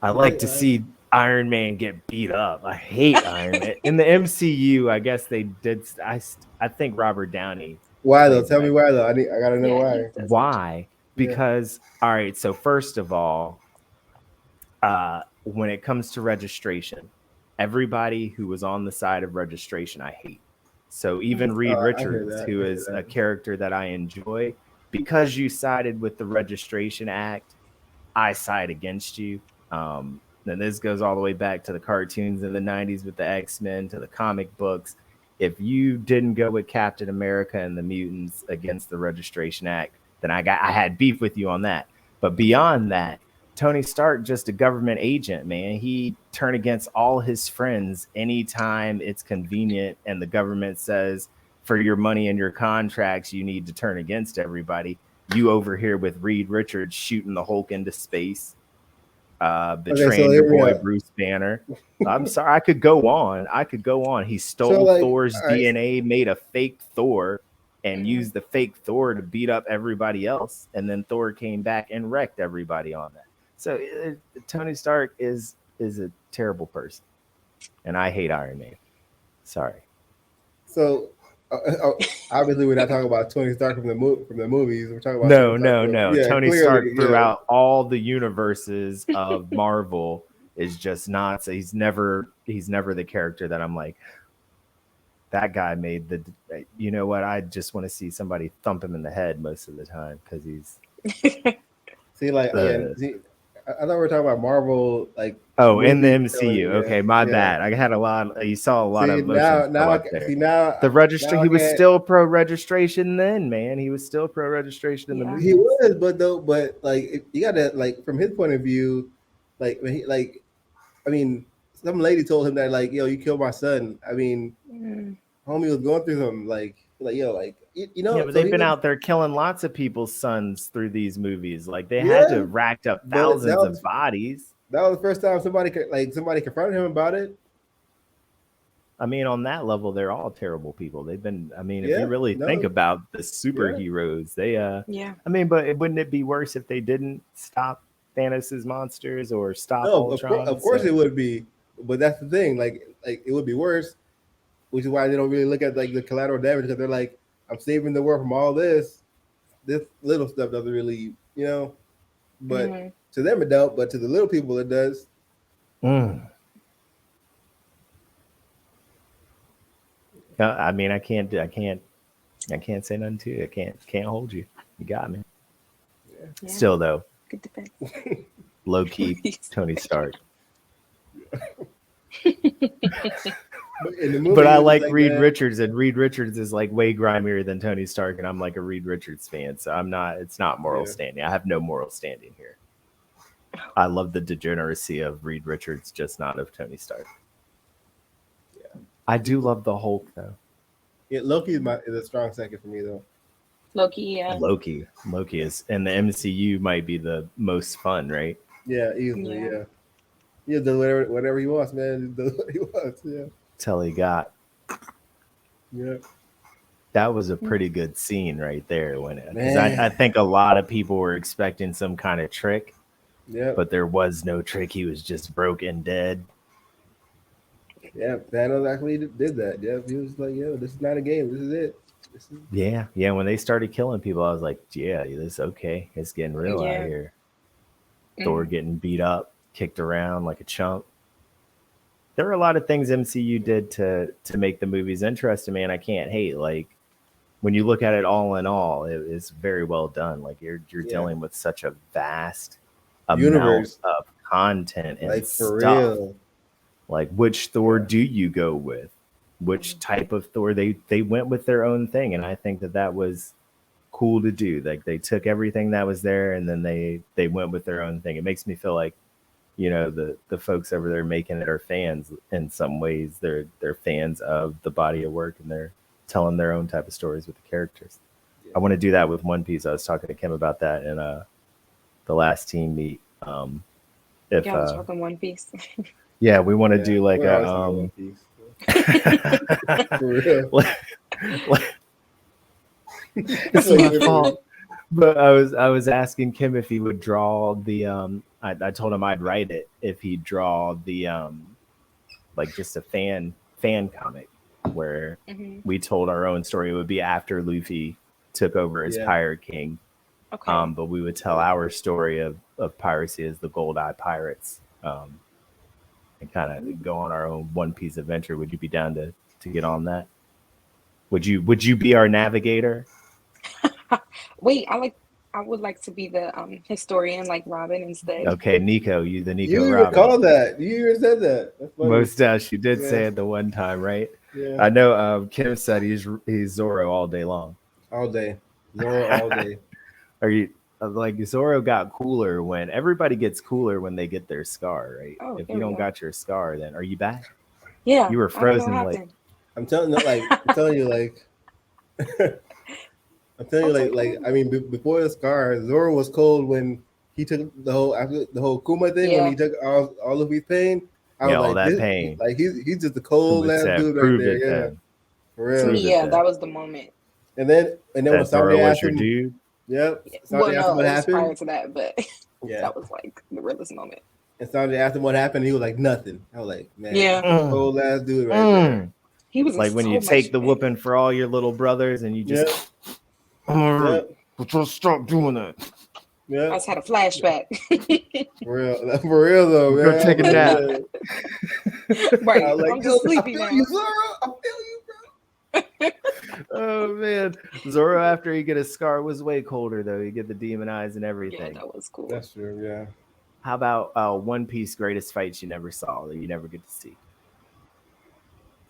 Speaker 1: I like to see Iron Man get beat up. I hate Iron Man. In the MCU, I guess they did. I think Robert Downey.
Speaker 2: Why though? Tell me why though. I gotta know why.
Speaker 1: Why? Because all right. So first of all, when it comes to registration, everybody who was on the side of registration, I hate. So even Reed Richards, who is a character that I enjoy, because you sided with the Registration Act, I side against you. And this goes all the way back to the cartoons in the 90s with the X-Men, to the comic books. If you didn't go with Captain America and the mutants against the Registration Act, then I had beef with you on that. But beyond that, Tony Stark, just a government agent, man. He turned against all his friends anytime it's convenient, and the government says, for your money and your contracts, you need to turn against everybody. You over here with Reed Richards shooting the Hulk into space, betraying your boy Bruce Banner. I'm sorry, I could go on. He stole Thor's DNA, made a fake Thor, and used the fake Thor to beat up everybody else. And then Thor came back and wrecked everybody on that. So Tony Stark is a terrible person, and I hate Iron Man. Sorry.
Speaker 2: So obviously, we're not talking about Tony Stark from the movies. We're talking about
Speaker 1: no. Yeah, Tony Stark throughout all the universes of Marvel is just not. So he's never the character that I'm like, that guy made the. You know what? I just want to see somebody thump him in the head most of the time because he's.
Speaker 2: I thought we were talking about Marvel, like
Speaker 1: in the MCU. Okay, my bad. I had a lot. You saw a lot of emotions the register. He was still pro registration then, man. He was still pro registration in the movie.
Speaker 2: He was, but like you gotta like from his point of view, like I mean, some lady told him that like, yo, you killed my son. I mean, homie was going through something like yo, like you know.
Speaker 1: Yeah, but they've been out there killing lots of people's sons through these movies. Like they had to have racked up thousands of bodies.
Speaker 2: That was the first time somebody confronted him about it.
Speaker 1: I mean, on that level, they're all terrible people. They've been. I mean, if you really think about the superheroes, they. I mean, but wouldn't it be worse if they didn't stop Thanos' monsters or stop Ultron?
Speaker 2: Of course, it would be. But that's the thing. Like it would be worse, which is why they don't really look at like the collateral damage, because they're like, I'm saving the world from all this. This little stuff doesn't really, but to them it don't. But to the little people, it does.
Speaker 1: I mean, I can't say nothing to you. I can't hold you. You got me. Yeah. Still though,
Speaker 3: good defense.
Speaker 1: Low key, Tony Stark. But I like Reed Richards, and Reed Richards is like way grimier than Tony Stark, and I'm like a Reed Richards fan, so I'm not. It's not moral standing. I have no moral standing here. I love the degeneracy of Reed Richards, just not of Tony Stark. Yeah, I do love the Hulk though.
Speaker 2: Yeah, Loki is a strong second for me though.
Speaker 3: Loki, yeah.
Speaker 1: Loki is, and the MCU might be the most fun, right?
Speaker 2: Yeah, easily, yeah. He does whatever he wants, man. He does what he wants, yeah.
Speaker 1: Till he got.
Speaker 2: Yeah.
Speaker 1: That was a pretty good scene right there, when because I think a lot of people were expecting some kind of trick,
Speaker 2: Yeah.
Speaker 1: but there was no trick. He was just broken dead.
Speaker 2: Yeah. Thanos actually did that. Yeah. He was like, yo, this is not a game. This is it. This is
Speaker 1: Yeah. When they started killing people, I was like, yeah, this okay. It's getting real out
Speaker 3: Yeah.
Speaker 1: here. Thor getting beat up, kicked around like a chump. There were a lot of things MCU did to make the movies interesting, man. I can't hate. Like when you look at it all in all, it's very well done. Like you're dealing with such a vast
Speaker 2: universe
Speaker 1: amount of content and
Speaker 2: like for
Speaker 1: stuff.
Speaker 2: real.
Speaker 1: Like which Thor do you go with? Which type of Thor? They went with their own thing, and I think that was cool to do. Like they took everything that was there, and then they went with their own thing. It makes me feel like, you know, the folks over there making it are fans in some ways. They're fans of the body of work, and they're telling their own type of stories with the characters.
Speaker 2: Yeah.
Speaker 1: I want to do that with One Piece. I was talking to Kim about that in the last team meet. If
Speaker 3: Yeah, I was talking One Piece.
Speaker 1: yeah, we want to do like
Speaker 2: We're always
Speaker 1: a
Speaker 2: talking One Piece. For real.
Speaker 1: It's my fault. But I was asking Kim if he would draw the I told him I'd write it if he'd draw the like just a fan comic where we told our own story. It would be after Luffy took over as Pirate King.
Speaker 3: Okay.
Speaker 1: But we would tell our story of piracy as the Gold Eye Pirates. And kind of go on our own One Piece adventure. Would you be down to get on that? Would you be our navigator?
Speaker 3: Wait, I would like to be the historian like Robin instead.
Speaker 1: Okay, Nico, you the Nico.
Speaker 2: You even
Speaker 1: Robin.
Speaker 2: called that. You even said that. That's funny.
Speaker 1: Mustache, you did say it the one time, right?
Speaker 2: Yeah.
Speaker 1: I know. Kim said he's Zoro all day long.
Speaker 2: All day. Zoro all day.
Speaker 1: Are you like Zoro got cooler when everybody gets cooler when they get their scar, right?
Speaker 3: Oh,
Speaker 1: if you don't got your scar, then are you back?
Speaker 3: Yeah.
Speaker 1: You were frozen like.
Speaker 2: I'm telling you, like I mean, before the scar, Zoro was cold when he took the whole Kuma thing when he took all of his pain. I was
Speaker 1: all
Speaker 2: like,
Speaker 1: that pain.
Speaker 2: Like he's just a cold ass dude right there. Yeah,
Speaker 1: then.
Speaker 2: for real.
Speaker 3: To me, that was the moment.
Speaker 2: And then when somebody asked him,
Speaker 1: dude.
Speaker 2: Yep.
Speaker 3: Well, no,
Speaker 2: what
Speaker 3: it was
Speaker 2: happened
Speaker 3: prior to that, but that was like the realest moment.
Speaker 2: And somebody asked him what happened. He was like, nothing. I was like, man, cold ass dude right there.
Speaker 3: He was
Speaker 1: like when you take the whooping for all your little brothers and you just but just stop doing that.
Speaker 2: Yeah,
Speaker 3: I just had a flashback.
Speaker 2: For real though, man.
Speaker 1: Go take a nap.
Speaker 3: Right,
Speaker 2: like,
Speaker 3: I'm just sleepy now.
Speaker 2: I feel you, bro.
Speaker 1: Oh man, Zoro after he get a scar was way colder though. You get the demon eyes and everything.
Speaker 3: Yeah, that was cool.
Speaker 2: That's true. Yeah.
Speaker 1: How about One Piece greatest fights you never saw that you never get to see?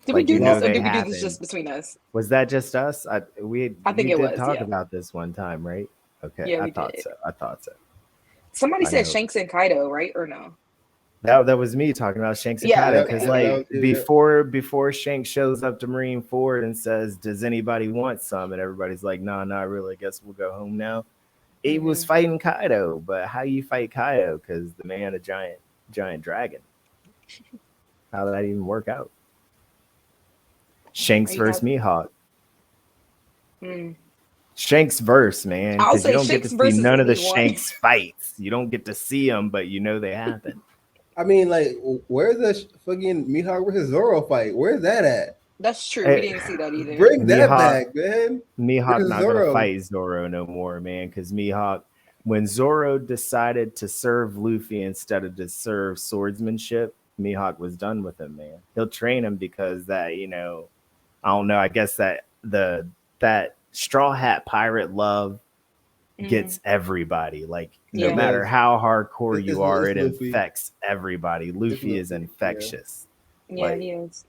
Speaker 3: Did we do this, or did we do this just between us?
Speaker 1: Was that just us? I think we did talk about this one time, right? Okay,
Speaker 3: yeah,
Speaker 1: I thought so.
Speaker 3: Somebody said Shanks and Kaido, right? Or no?
Speaker 1: That was me talking about Shanks and Kaido because before Shanks shows up to Marineford and says, "Does anybody want some?" and everybody's like, "Nah, not really. I guess we'll go home now." He was fighting Kaido, but how you fight Kaido? Because the man a giant dragon. How did that even work out? Shanks versus Mihawk. Shanks verse, man. Because you don't get to see none of the Shanks fights. You don't get to see them, but you know they happen.
Speaker 2: I mean, like, where's the fucking Mihawk versus Zoro fight? Where's that at?
Speaker 3: That's true. We didn't see that either.
Speaker 2: Bring that back, man.
Speaker 1: Mihawk not gonna fight Zoro no more, man. Because Mihawk, when Zoro decided to serve Luffy instead of to serve swordsmanship, Mihawk was done with him, man. He'll train him because that, you know, I don't know. I guess that that Straw Hat pirate love gets everybody. Like no matter how hardcore you are, it infects everybody. Luffy is infectious.
Speaker 3: Yeah, he is.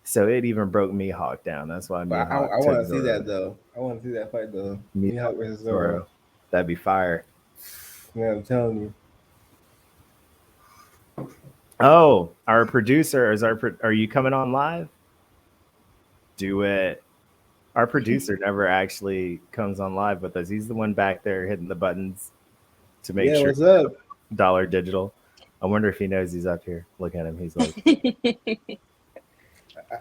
Speaker 1: So it even broke Mihawk down. That's why
Speaker 2: I want to see that though. I want to see that fight though. Mihawk versus Zoro.
Speaker 1: That'd be fire.
Speaker 2: Yeah, I'm telling you.
Speaker 1: Oh, our producer are you coming on live? Do it. Our producer never actually comes on live with us. He's the one back there hitting the buttons to make sure.
Speaker 2: What's up?
Speaker 1: Dollar Digital. I wonder if he knows he's up here. Look at him. He's like,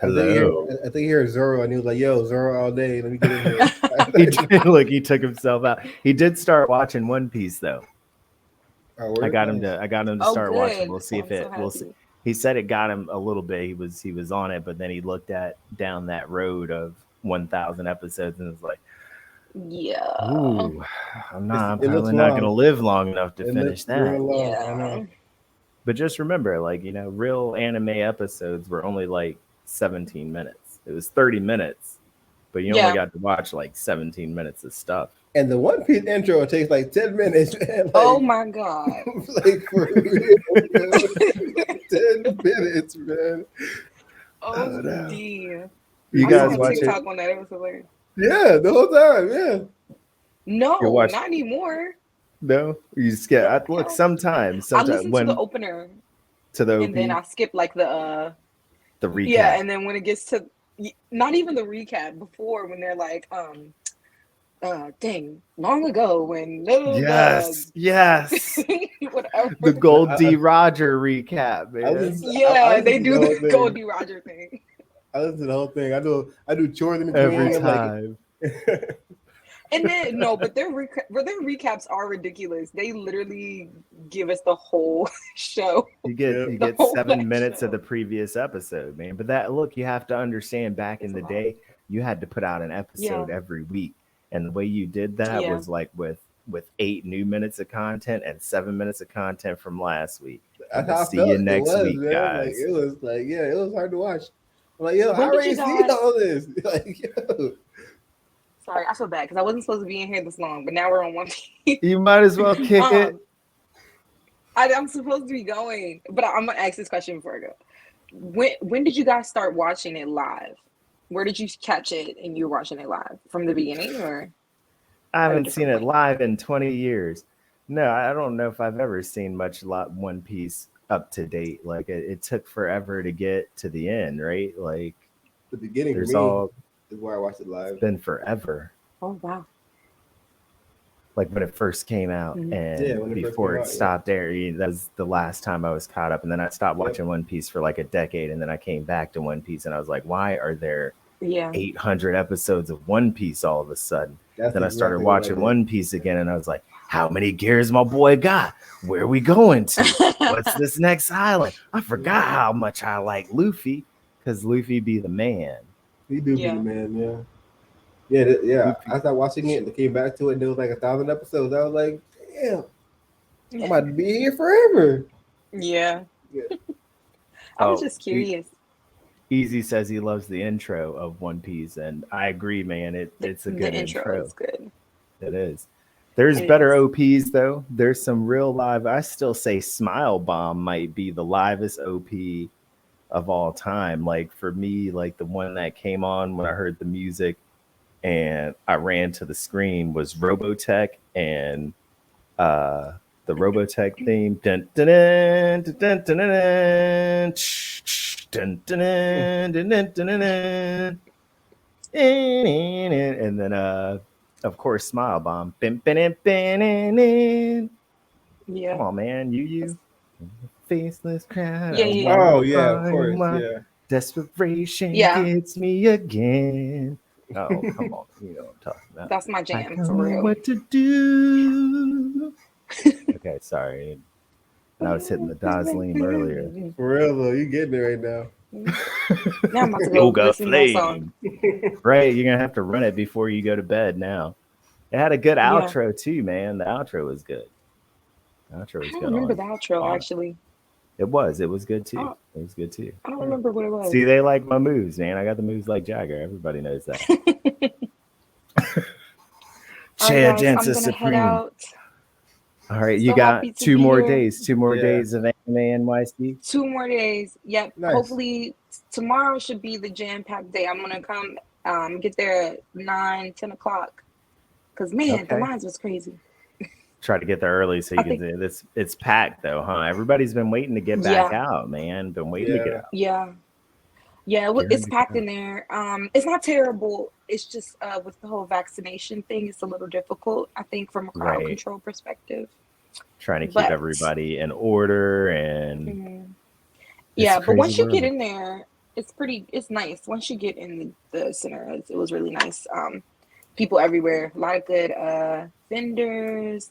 Speaker 1: hello.
Speaker 2: I think he heard Zoro and he was like, yo, Zoro all day. Let me get in here.
Speaker 1: Look, he took himself out. He did start watching One Piece though. I got him to
Speaker 3: Oh,
Speaker 1: start watching.
Speaker 3: good.
Speaker 1: We'll see if
Speaker 3: I'm so
Speaker 1: it. We'll see.
Speaker 3: happy.
Speaker 1: He said it got him a little bit. He was on it, but then he looked at down that road of 1,000 episodes and was like,
Speaker 3: Yeah.
Speaker 1: "Ooh, I'm
Speaker 2: It looks
Speaker 1: probably not going to
Speaker 2: long.
Speaker 1: live long enough to
Speaker 2: It
Speaker 1: finish
Speaker 2: looks real
Speaker 1: that."
Speaker 2: long. I
Speaker 3: Yeah.
Speaker 2: know.
Speaker 1: But just remember, like, you know, real anime episodes were only like 17 minutes. It was 30 minutes, but you only
Speaker 3: Yeah.
Speaker 1: got to watch like 17 minutes of stuff.
Speaker 2: And the One Piece intro takes like 10 minutes. Man. Like,
Speaker 3: Oh my God.
Speaker 2: like for real, man. 10 minutes, man.
Speaker 3: Oh,
Speaker 1: no.
Speaker 3: D.
Speaker 1: You
Speaker 3: I
Speaker 1: guys
Speaker 3: saw a
Speaker 1: watch it?
Speaker 3: TikTok on that. It was hilarious.
Speaker 2: Yeah, the whole time. Yeah.
Speaker 3: No,
Speaker 1: You watch-
Speaker 3: not anymore.
Speaker 1: No, you just get. Look,
Speaker 3: No.
Speaker 1: sometimes
Speaker 3: I listened
Speaker 1: when
Speaker 3: to the opener
Speaker 1: to the OP,
Speaker 3: and then I skip like
Speaker 1: the recap.
Speaker 3: yeah, and then when it gets to not even the recap before when they're like dang, long ago when
Speaker 1: Yes,
Speaker 3: whatever.
Speaker 1: the Gold D. Roger recap, man.
Speaker 3: Yeah, they do the
Speaker 2: thing.
Speaker 3: Goldie Roger thing.
Speaker 2: I listen to the whole thing. I do chores in between.
Speaker 1: Every
Speaker 2: I'm
Speaker 1: time.
Speaker 2: Like,
Speaker 3: And then no, but their recaps are ridiculous. They literally give us the whole show.
Speaker 1: You get
Speaker 3: whole
Speaker 1: 7 minutes
Speaker 3: show.
Speaker 1: of the previous episode, man. But that look, you have to understand. Back in the day, you had to put out an episode every week, and the way you did that was like with 8 new minutes of content and 7 minutes of content from last week.
Speaker 2: That's how I
Speaker 1: See
Speaker 2: felt.
Speaker 1: you next week,
Speaker 2: man.
Speaker 1: guys.
Speaker 2: Like, it was like, yeah, it was hard to watch. I'm like, yo,
Speaker 3: When
Speaker 2: I
Speaker 3: did
Speaker 2: already
Speaker 3: you
Speaker 2: see
Speaker 3: guys-
Speaker 2: all this. Like, yo.
Speaker 3: Sorry, I feel bad because I wasn't supposed to be in here this long, but now we're on One Piece.
Speaker 1: You might as well kick it.
Speaker 3: I'm supposed to be going, but I'm gonna ask this question before I go. When did you guys start watching it live? Where did you catch it and you were watching it live? From the beginning, or?
Speaker 1: I haven't seen it live in 20 years. No, I don't know if I've ever seen much One Piece up to date. Like it took forever to get to the end, right? Like
Speaker 2: The beginning
Speaker 1: there's
Speaker 2: for me
Speaker 1: all
Speaker 2: is where I watched it live.
Speaker 1: it's been forever.
Speaker 3: Oh wow!
Speaker 1: Like when it first came out,
Speaker 3: Mhm.
Speaker 1: and
Speaker 2: Yeah, when it first
Speaker 1: before
Speaker 2: came
Speaker 1: it
Speaker 2: out, yeah.
Speaker 1: stopped airing, that was the last time I was caught up. And then I stopped watching One Piece for like a decade, and then I came back to One Piece, and I was like, why are there
Speaker 3: Yeah.
Speaker 1: 800 episodes of One Piece all of a sudden?
Speaker 2: That's
Speaker 1: Then I started
Speaker 2: exactly what I
Speaker 1: watching
Speaker 2: did.
Speaker 1: One Piece again, and I was like, how many gears my boy got? Where are we going to? What's this next island? I forgot how much I like Luffy, because Luffy be the man.
Speaker 2: He do be
Speaker 3: Yeah.
Speaker 2: the man, yeah. Yeah. I started watching it and I came back to it and there was like 1,000 episodes. I was like, damn, I'm about to be here forever.
Speaker 3: Yeah.
Speaker 2: Yeah.
Speaker 3: I was
Speaker 1: Oh,
Speaker 3: just curious.
Speaker 1: Easy says he loves the intro of One Piece, and I agree, man. It's a good
Speaker 3: the intro is good.
Speaker 1: It is. There's
Speaker 3: It
Speaker 1: better
Speaker 3: is.
Speaker 1: OPs though. There's some real live. I still say Smile Bomb might be the livest OP of all time. Like for me, like the one that came on when I heard the music and I ran to the screen was Robotech and the Robotech theme. Dun, dun, dun, dun, dun, dun, dun, dun, dun, dun, dun, dun, dun, dun. And then of course Smile Bomb.
Speaker 3: Yeah.
Speaker 1: Come on, man. You faceless crowd.
Speaker 3: Yeah.
Speaker 2: Oh yeah, of course. Yeah.
Speaker 1: Desperation
Speaker 3: Yeah.
Speaker 1: gets me again. Oh, come on. You know what I'm talking about.
Speaker 3: That's my
Speaker 1: I
Speaker 3: jam
Speaker 1: don't
Speaker 3: for
Speaker 1: know
Speaker 3: real.
Speaker 1: what to do. Okay, sorry. And I was hitting the Dazleem earlier.
Speaker 2: For real though, you getting it right now.
Speaker 3: Now I'm about to go
Speaker 1: Yoga
Speaker 3: listen to that song.
Speaker 1: Flame. Right, you're gonna have to run it before you go to bed now. It had a good outro too, man. The outro was good. The outro was
Speaker 3: I don't
Speaker 1: good.
Speaker 3: remember the outro actually.
Speaker 1: It was good too.
Speaker 3: Oh.
Speaker 1: It was good too.
Speaker 3: I don't remember what it was.
Speaker 1: See, they like my moves, man. I got the moves like Jagger. Everybody knows that. Chair
Speaker 3: Alright, guys, I'm
Speaker 1: Dancer
Speaker 3: gonna head
Speaker 1: Supreme.
Speaker 3: out.
Speaker 1: All right, you
Speaker 3: So
Speaker 1: got
Speaker 3: happy to
Speaker 1: 2
Speaker 3: be
Speaker 1: more
Speaker 3: here.
Speaker 1: days. 2 more
Speaker 2: Yeah.
Speaker 1: days of Anime NYC.
Speaker 3: 2 more days. Yep.
Speaker 2: Nice.
Speaker 3: Hopefully tomorrow should be the jam-packed day. I'm gonna come get there at 9, 10 o'clock. Cause man, the
Speaker 1: Okay.
Speaker 3: lines was crazy.
Speaker 1: Try to get there early so you
Speaker 3: I
Speaker 1: can
Speaker 3: think-
Speaker 1: do this. It's packed though, huh? Everybody's been waiting to get back out, man. Been waiting to get out.
Speaker 3: Yeah. Yeah, it's packed in there. It's not terrible. It's just with the whole vaccination thing, it's a little difficult, I think, from a crowd
Speaker 1: Right.
Speaker 3: control perspective.
Speaker 1: Trying to keep
Speaker 3: But-
Speaker 1: everybody in order and
Speaker 3: Mhm. Yeah,
Speaker 1: It's
Speaker 3: but once
Speaker 1: crazy
Speaker 3: you get
Speaker 1: world.
Speaker 3: in there, it's nice. Once you get in the center, it was really nice. People everywhere, a lot of good vendors,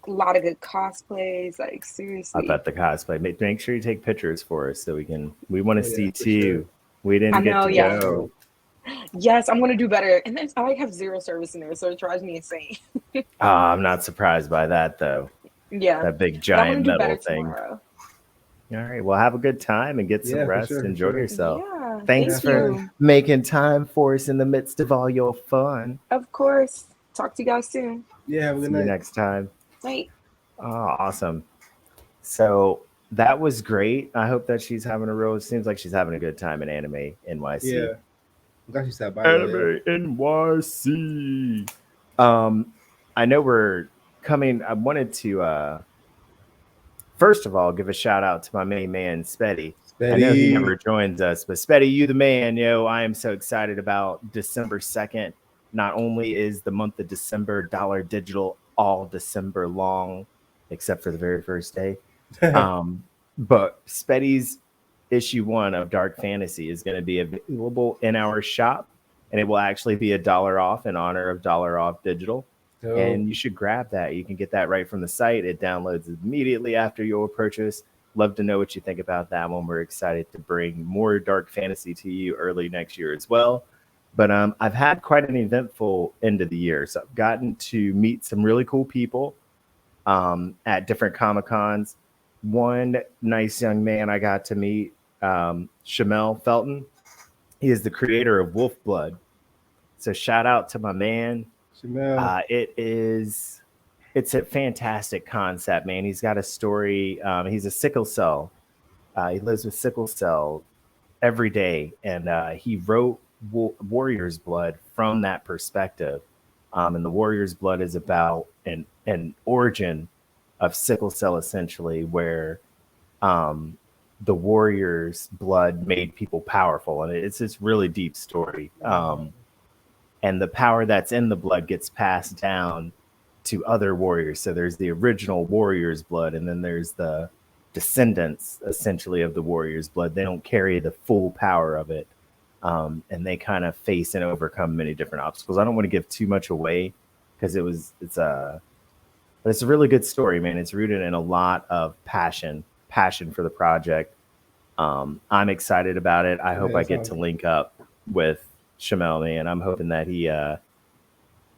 Speaker 3: a lot of good cosplays. Like
Speaker 1: I
Speaker 3: seriously,
Speaker 1: bet the cosplay. Make sure you take pictures for us so we want to
Speaker 2: Oh, yeah,
Speaker 1: see
Speaker 2: for
Speaker 1: too.
Speaker 2: sure.
Speaker 1: We didn't
Speaker 3: I
Speaker 1: get
Speaker 3: know.
Speaker 1: to
Speaker 3: Yeah.
Speaker 1: go.
Speaker 3: Yes, I'm gonna do better. And then I like have zero service in there, so it drives me insane.
Speaker 1: I'm not surprised by that though.
Speaker 3: Yeah,
Speaker 1: That big
Speaker 3: but I'm gonna
Speaker 1: giant
Speaker 3: do
Speaker 1: metal
Speaker 3: better
Speaker 1: thing.
Speaker 3: tomorrow.
Speaker 1: All right. Well, have a good time and get some
Speaker 2: Yeah, for
Speaker 1: rest.
Speaker 2: sure, for
Speaker 1: Enjoy
Speaker 2: sure.
Speaker 1: yourself.
Speaker 3: Yeah,
Speaker 1: Thanks
Speaker 3: thank
Speaker 1: for
Speaker 2: Definitely.
Speaker 3: you.
Speaker 1: making time for us in the midst of all your fun.
Speaker 3: Of course. Talk to you guys soon.
Speaker 2: Yeah, have a good
Speaker 1: See you
Speaker 2: night.
Speaker 1: next time.
Speaker 3: Night.
Speaker 1: Oh, awesome. So that was great. I hope that she's having a real, it seems like she's having a good time in Anime NYC.
Speaker 2: Yeah. I'm glad you stopped by though, yeah.
Speaker 1: Anime NYC. Um, I know we're coming. I wanted to first of all give a shout out to my main man Spetty. I know he never
Speaker 2: Betty.
Speaker 1: joins us, but Spetty, you the man, yo. I am so excited about December 2nd. Not only is the month of December dollar digital all December long, except for the very first day. But Spetty's issue 1 of Dark Fantasy is going to be available in our shop, and it will actually be $1 off in honor of dollar off digital. And you should grab that. You can get that right from the site. It downloads immediately after your purchase. Love to know what you think about that one. We're excited to bring more Dark Fantasy to you early next year as well. But I've had quite an eventful end of the year. So I've gotten to meet some really cool people at different Comic Cons. One nice young man I got to meet, Shamel Felton. He is the creator of Wolf Blood. So shout out to my man.
Speaker 2: Shamel.
Speaker 1: It's a fantastic concept, man. He's got a story. He's a sickle cell. He lives with sickle cell every day, and he wrote Warrior's Blood from that perspective. And the Warrior's Blood is about an origin of sickle cell, essentially, where the Warrior's blood made people powerful, and it's this really deep story. And the power that's in the blood gets passed down to other warriors. So there's the original warrior's blood, and then there's the descendants, essentially, of the warrior's blood. They don't carry the full power of it, and they kind of face and overcome many different obstacles. I don't want to give too much away because it's a really good story, man. It's rooted in a lot of passion for the project. I'm excited about it. I hope I get to link up with Shamel, man. I'm hoping that he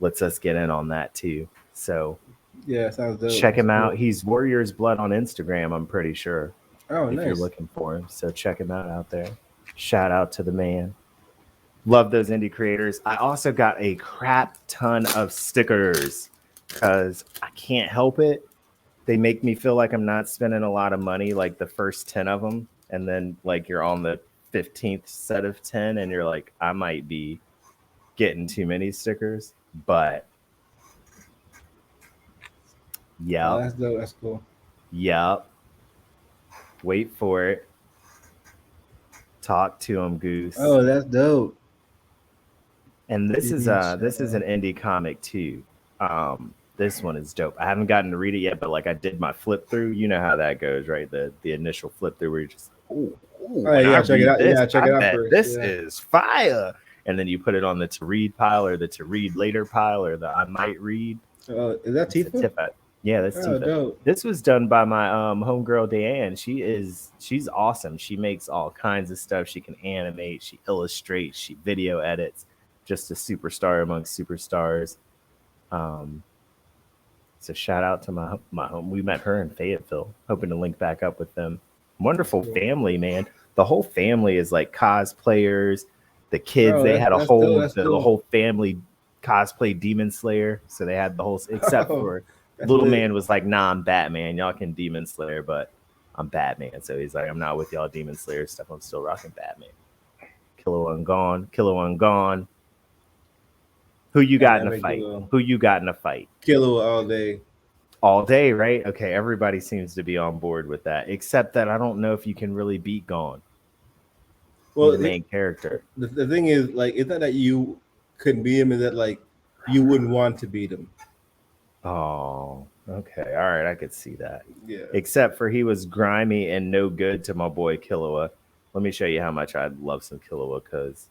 Speaker 1: lets us get in on that too. So
Speaker 2: Yeah, sounds dope.
Speaker 1: check him out. He's Warrior's Blood on Instagram, I'm pretty sure.
Speaker 2: Oh,
Speaker 1: if
Speaker 2: nice.
Speaker 1: you're looking for him. So check him out there. Shout out to the man. Love those indie creators. I also got a crap ton of stickers because I can't help it. They make me feel like I'm not spending a lot of money, like the first 10 of them. And then like you're on the 15th set of 10 and you're like, I might be getting too many stickers. But yeah.
Speaker 2: Oh, that's dope. That's cool.
Speaker 1: Yep. Wait for it. Talk to him, Goose.
Speaker 2: Oh, that's dope.
Speaker 1: And this is an indie comic too. This one is dope. I haven't gotten to read it yet, but like I did my flip through. You know how that goes, right? The initial flip through where you're just, oh
Speaker 2: yeah, check it out. Yeah, check it out first.
Speaker 1: This is fire. And then you put it on the to read pile or the to read later pile or the I might read.
Speaker 2: Oh, is that Tifa?
Speaker 1: Yeah, that's Tifa.
Speaker 2: Dope.
Speaker 1: This was done by my homegirl Diane. She's awesome. She makes all kinds of stuff. She can animate, she illustrates, she video edits. Just a superstar amongst superstars. So shout out to my home. We met her in Fayetteville. Hoping to link back up with them. Wonderful family, man. The whole family is like cosplayers. The kids, they had a whole the whole family cosplay Demon Slayer. So they had the whole, except for little man was like, nah, I'm Batman. Y'all can Demon Slayer, but I'm Batman. So he's like, I'm not with y'all Demon Slayer stuff. I'm still rocking Batman. Killer One gone. Who you got in a fight? Who you got in a fight?
Speaker 2: Killer all day.
Speaker 1: All day, right? Okay, everybody seems to be on board with that, except that I don't know if you can really beat Gone. Well, the main character.
Speaker 2: The thing is, like, it's not that you couldn't beat him, is that like you wouldn't want to beat him.
Speaker 1: Oh, okay. All right, I could see that.
Speaker 2: Yeah.
Speaker 1: Except for he was grimy and no good to my boy Killua. Let me show you how much I love some Killua, because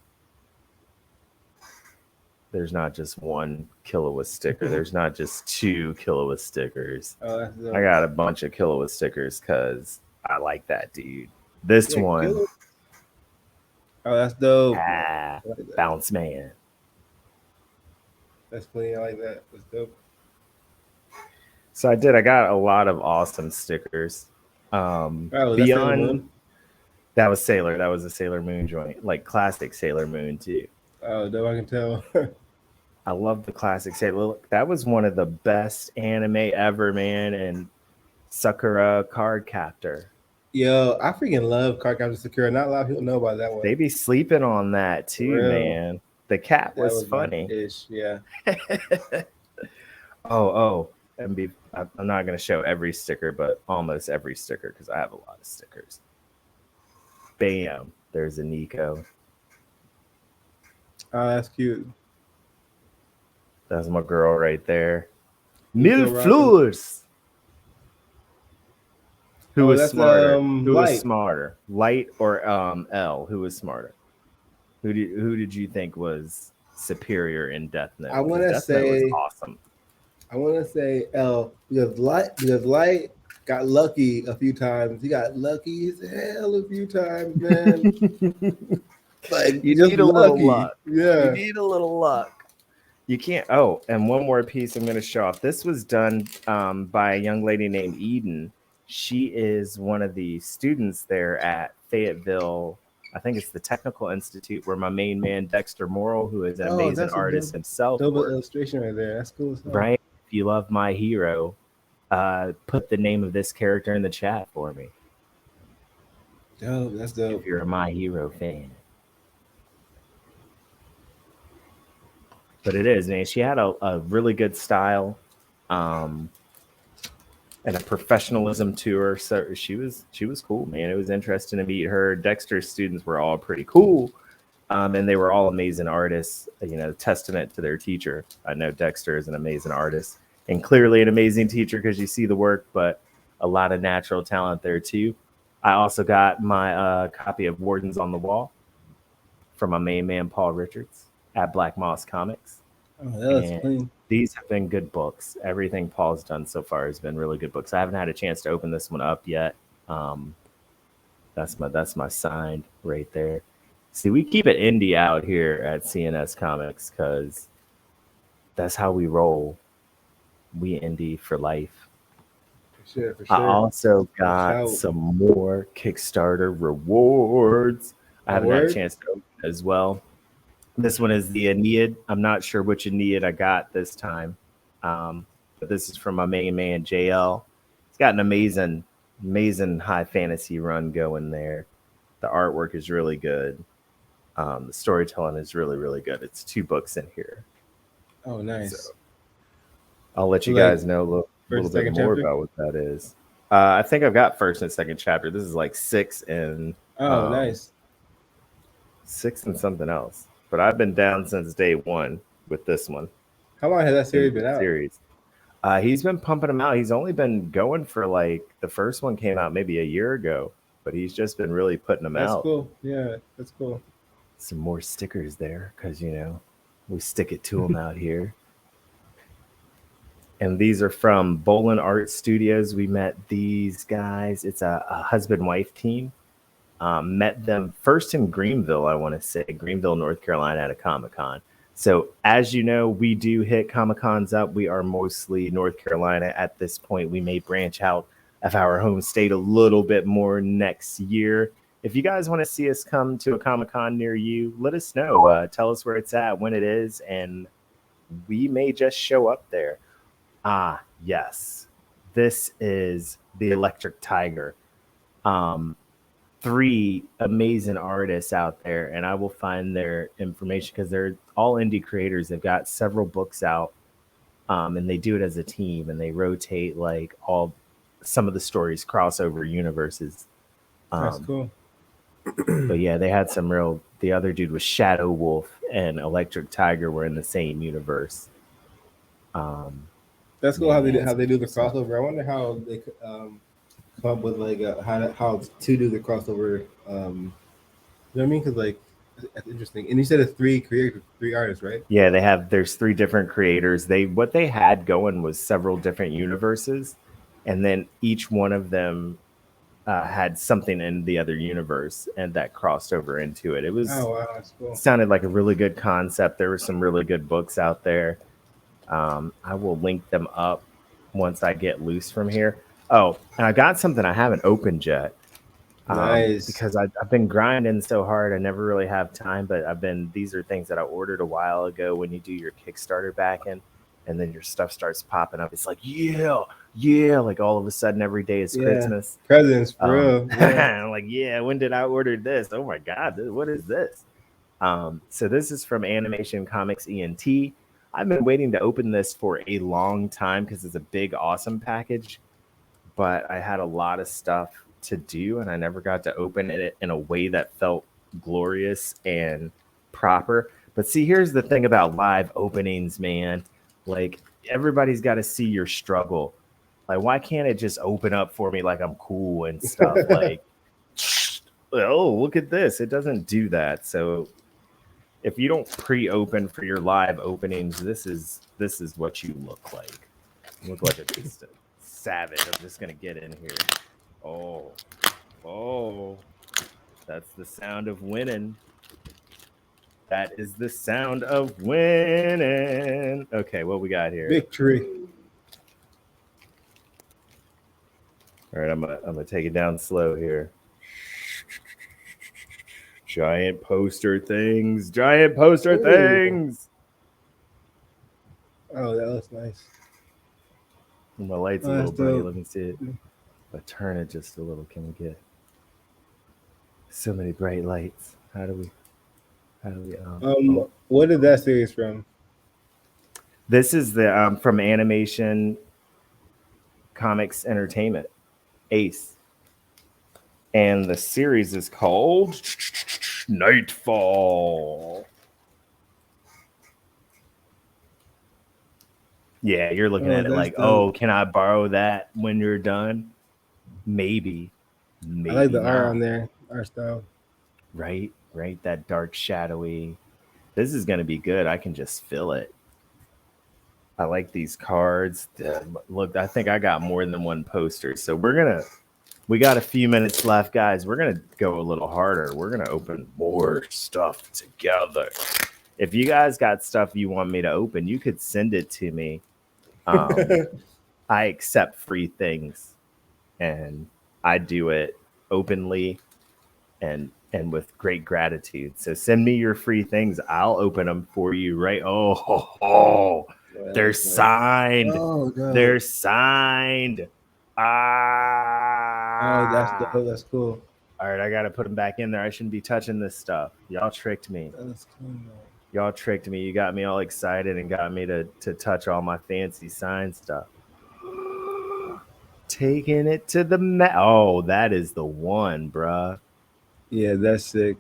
Speaker 1: There's not just one Killua sticker. There's not just two Killua stickers.
Speaker 2: Oh, that's dope.
Speaker 1: I got a bunch of Killua stickers because I like that dude. This
Speaker 2: Yeah,
Speaker 1: one,
Speaker 2: Killua. Oh, that's dope.
Speaker 1: ah,
Speaker 2: I like that.
Speaker 1: Bounce Man.
Speaker 2: That's clean. I like that. That's dope.
Speaker 1: So I got a lot of awesome stickers.
Speaker 2: Oh, that's Sailor
Speaker 1: Beyond
Speaker 2: Moon.
Speaker 1: that was Sailor. That was a Sailor Moon joint, like classic Sailor Moon too.
Speaker 2: Oh, dope. I can tell.
Speaker 1: I love the classic Sailor. Look, that was one of the best anime ever, man. And Sakura Card Captor.
Speaker 2: Yo, I freaking love Card Captor Sakura. Not a lot of people know about that one.
Speaker 1: They be sleeping on that too,
Speaker 2: Real.
Speaker 1: man. The cat
Speaker 2: That
Speaker 1: was
Speaker 2: my
Speaker 1: funny.
Speaker 2: ish. Yeah.
Speaker 1: And I'm not going to show every sticker, but almost every sticker because I have a lot of stickers. Bam. There's a Nico.
Speaker 2: Oh, that's cute.
Speaker 1: That's my girl right there.
Speaker 2: Nico
Speaker 1: Mille
Speaker 2: Robin.
Speaker 1: Fleurs. Who
Speaker 2: Oh,
Speaker 1: was
Speaker 2: that's,
Speaker 1: smarter? Who
Speaker 2: Light.
Speaker 1: was smarter? Light or L? Who was smarter? Who did you think was superior in Death Note?
Speaker 2: I want to
Speaker 1: Death Note was
Speaker 2: say
Speaker 1: awesome.
Speaker 2: I want to say L because Light got lucky a few times. He got lucky as hell a few times, man. Like
Speaker 1: You
Speaker 2: just
Speaker 1: need a little
Speaker 2: lucky.
Speaker 1: luck.
Speaker 2: Yeah.
Speaker 1: You need a little luck. You can't. Oh, and one more piece I'm going to show off. This was done by a young lady named Eden. She is one of the students there at Fayetteville. I think it's the Technical Institute where my main man Dexter Morrill, who is an amazing
Speaker 2: that's a
Speaker 1: artist himself,
Speaker 2: Double
Speaker 1: works.
Speaker 2: illustration right there. That's cool.
Speaker 1: Right? If you love My Hero, put the name of this character in the chat for me.
Speaker 2: Dope. That's dope.
Speaker 1: If you're a My Hero fan. But it is, man. She had a really good style, and a professionalism to her. So she was cool, man. It was interesting to meet her. Dexter's students were all pretty cool, and they were all amazing artists. You know, testament to their teacher. I know Dexter is an amazing artist and clearly an amazing teacher because you see the work, but a lot of natural talent there too. I also got my copy of Wardens on the Wall from my main man Paul Richards at Black Moss Comics.
Speaker 2: Oh, that's clean.
Speaker 1: These have been good books. Everything Paul's done so far has been really good books. I haven't had a chance to open this one up yet. That's my signed right there. See, we keep it indie out here at CNS Comics because that's how we roll. We indie for life.
Speaker 2: For sure.
Speaker 1: I also got some more Kickstarter rewards. I haven't had a chance to open as well. This one is the Aeneid. I'm not sure which Aeneid I got this time, but this is from my main man JL. It's got an amazing high fantasy run going there. The artwork is really good. The storytelling is really, really good. It's 2 books in here.
Speaker 2: Oh, nice.
Speaker 1: So I'll let you guys know a little bit more about what that is. I think I've got first and second chapter. This is like 6 and
Speaker 2: nice.
Speaker 1: 6 and something else. But I've been down since day 1 with this one.
Speaker 2: How long has that series been out?
Speaker 1: He's been pumping them out. He's only been going for like the first one came out maybe a year ago, but he's just been really putting them out.
Speaker 2: That's cool. Yeah, that's cool.
Speaker 1: Some more stickers there because, you know, we stick it to them out here. And these are from Bolin Art Studios. We met these guys. It's a husband-wife team. Met them first in Greenville, I want to say, Greenville, North Carolina at a Comic-Con. So as you know, we do hit Comic-Cons up. We are mostly North Carolina at this point. We may branch out of our home state a little bit more next year. If you guys want to see us come to a Comic-Con near you, let us know. Tell us where it's at, when it is, and we may just show up there. Ah, yes. This is the Electric Tiger. 3 amazing artists out there, and I will find their information because they're all indie creators. They've got several books out, and they do it as a team, and they rotate like some of the stories crossover universes.
Speaker 2: That's cool.
Speaker 1: But yeah, they had some real. The other dude was Shadow Wolf and Electric Tiger were in the same universe.
Speaker 2: That's cool how they do the crossover. I wonder how they come up with like how to do the crossover. You know what I mean? Because like That's interesting. And you said it's three creators, three artists, right?
Speaker 1: Yeah, there's 3 different creators. What they had going was several different universes, and then each one of them had something in the other universe and that crossed over into it.
Speaker 2: Oh wow, that's cool.
Speaker 1: Sounded like a really good concept. There were some really good books out there. I will link them up once I get loose from here. Oh, and I got something I haven't opened yet.
Speaker 2: Nice.
Speaker 1: Because I've been grinding so hard, I never really have time. But these are things that I ordered a while ago. When you do your Kickstarter backing, and then your stuff starts popping up, it's like yeah, like all of a sudden every day is Christmas.
Speaker 2: Presents, bro. Yeah.
Speaker 1: I'm like, yeah, when did I order this? Oh my god, what is this? So this is from Animation Comics ENT. I've been waiting to open this for a long time because it's a big, awesome package, but I had a lot of stuff to do and I never got to open it in a way that felt glorious and proper. But see, here's the thing about live openings, man. Like, everybody's got to see your struggle. Like, why can't it just open up for me like I'm cool and stuff? Like, oh, look at this. It doesn't do that. So if you don't pre-open for your live openings, this is what you look like. You look like a savage. I'm just gonna get in here. Oh, that's the sound of winning. That is the sound of winning. Okay, what we got here?
Speaker 2: Victory.
Speaker 1: All right, I'm gonna take it down slow here. Giant poster things.
Speaker 2: Ooh. Oh, that looks nice.
Speaker 1: My light's a little bright. Let me see it. But turn it just a little. Can we get so many bright lights? How do we?
Speaker 2: What is that series from?
Speaker 1: This is the from Animation Comics Entertainment, Ace. And the series is called Nightfall. Yeah, you're looking at it like, dope. Oh, can I borrow that when you're done? Maybe
Speaker 2: I like the art on there, art style.
Speaker 1: Right, that dark, shadowy. This is going to be good. I can just feel it. I like these cards. Look, I think I got more than one poster. So we got a few minutes left, guys. We're going to go a little harder. We're going to open more stuff together. If you guys got stuff you want me to open, you could send it to me. I accept free things, and I do it openly and with great gratitude. So send me your free things. I'll open them for you, right? Oh, they're signed.
Speaker 2: Oh, God.
Speaker 1: They're signed.
Speaker 2: Oh, that's cool.
Speaker 1: All right, I got to put them back in there. I shouldn't be touching this stuff. Y'all tricked me.
Speaker 2: That's cool, man.
Speaker 1: Y'all tricked me. You got me all excited and got me to touch all my fancy sign stuff. Taking it to the Oh, that is the one, bruh.
Speaker 2: Yeah, that's sick.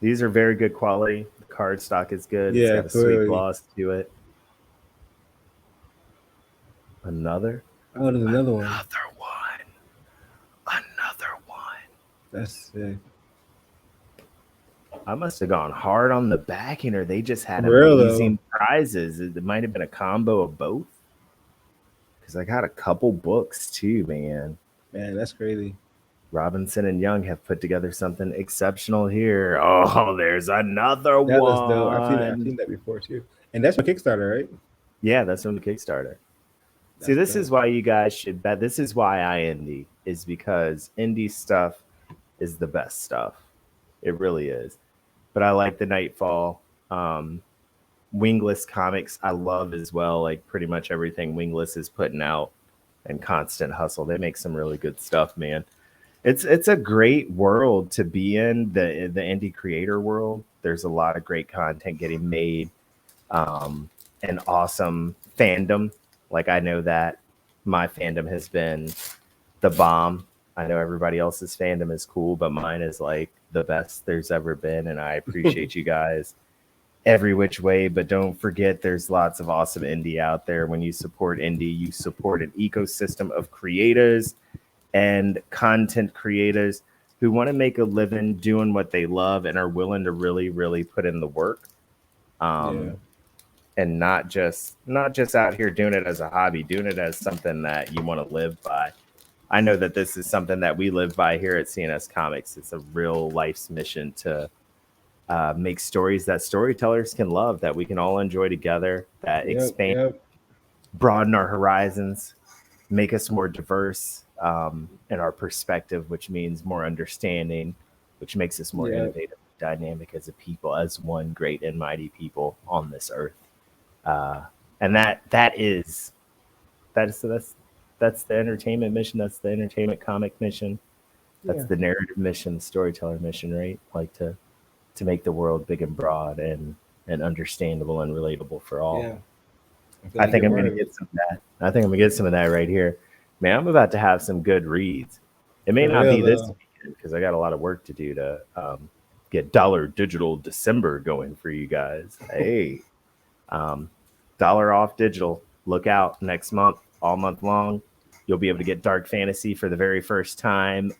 Speaker 1: These are very good quality. The card stock is good.
Speaker 2: Yeah,
Speaker 1: it's got a sweet gloss to it. Another?
Speaker 2: Oh, there's another one.
Speaker 1: Another one.
Speaker 2: That's sick.
Speaker 1: I must have gone hard on the backing, or they just had amazing prizes. It might have been a combo of both. Because I got a couple books too, man.
Speaker 2: Man, that's crazy.
Speaker 1: Robinson and Young have put together something exceptional here. Oh, there's another one.
Speaker 2: That was dope. I've seen that before too. And that's from Kickstarter, right?
Speaker 1: Yeah, that's from the Kickstarter. See, this is why you guys should bet. This is why I indie, is because indie stuff is the best stuff. It really is. But I like the Nightfall. Wingless Comics I love as well. Like pretty much everything Wingless is putting out, and Constant Hustle. They make some really good stuff, man. It's a great world to be in, the indie creator world. There's a lot of great content getting made, and awesome fandom. Like, I know that my fandom has been the bomb. I know everybody else's fandom is cool, but mine is like the best there's ever been. And I appreciate you guys every which way. But don't forget, there's lots of awesome indie out there. When you support indie, you support an ecosystem of creators and content creators who want to make a living doing what they love and are willing to really, really put in the work. And not just out here doing it as a hobby, doing it as something that you want to live by. I know that this is something that we live by here at CnS Comics. It's a real life's mission to make stories that storytellers can love, that we can all enjoy together, that expand, broaden our horizons, make us more diverse in our perspective, which means more understanding, which makes us more innovative, dynamic as a people, as one great and mighty people on this earth. And that's the entertainment mission. That's the entertainment comic mission. That's the narrative mission, the storyteller mission, right? Like to make the world big and broad and understandable and relatable for all.
Speaker 2: Yeah.
Speaker 1: I think I'm gonna get some of that. I think I'm gonna get some of that right here. Man, I'm about to have some good reads. It may not be this weekend because I got a lot of work to do to get Dollar Digital December going for you guys. Hey. Dollar off digital. Look out next month, all month long. You'll be able to get Dark Fantasy for the very first time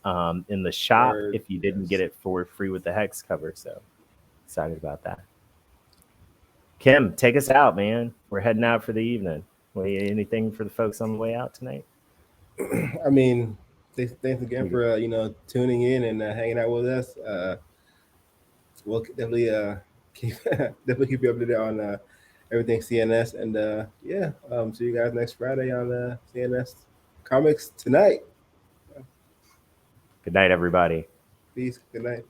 Speaker 1: in the shop if you didn't get it for free with the Hex cover. So excited about that. Kim, take us out, man. We're heading out for the evening. Anything for the folks on the way out tonight?
Speaker 2: I mean, thanks again for tuning in and hanging out with us. We'll definitely keep you up to date on everything CNS, and see you guys next Friday on CNS Comics Tonight.
Speaker 1: Good night, everybody.
Speaker 2: Peace. Good night.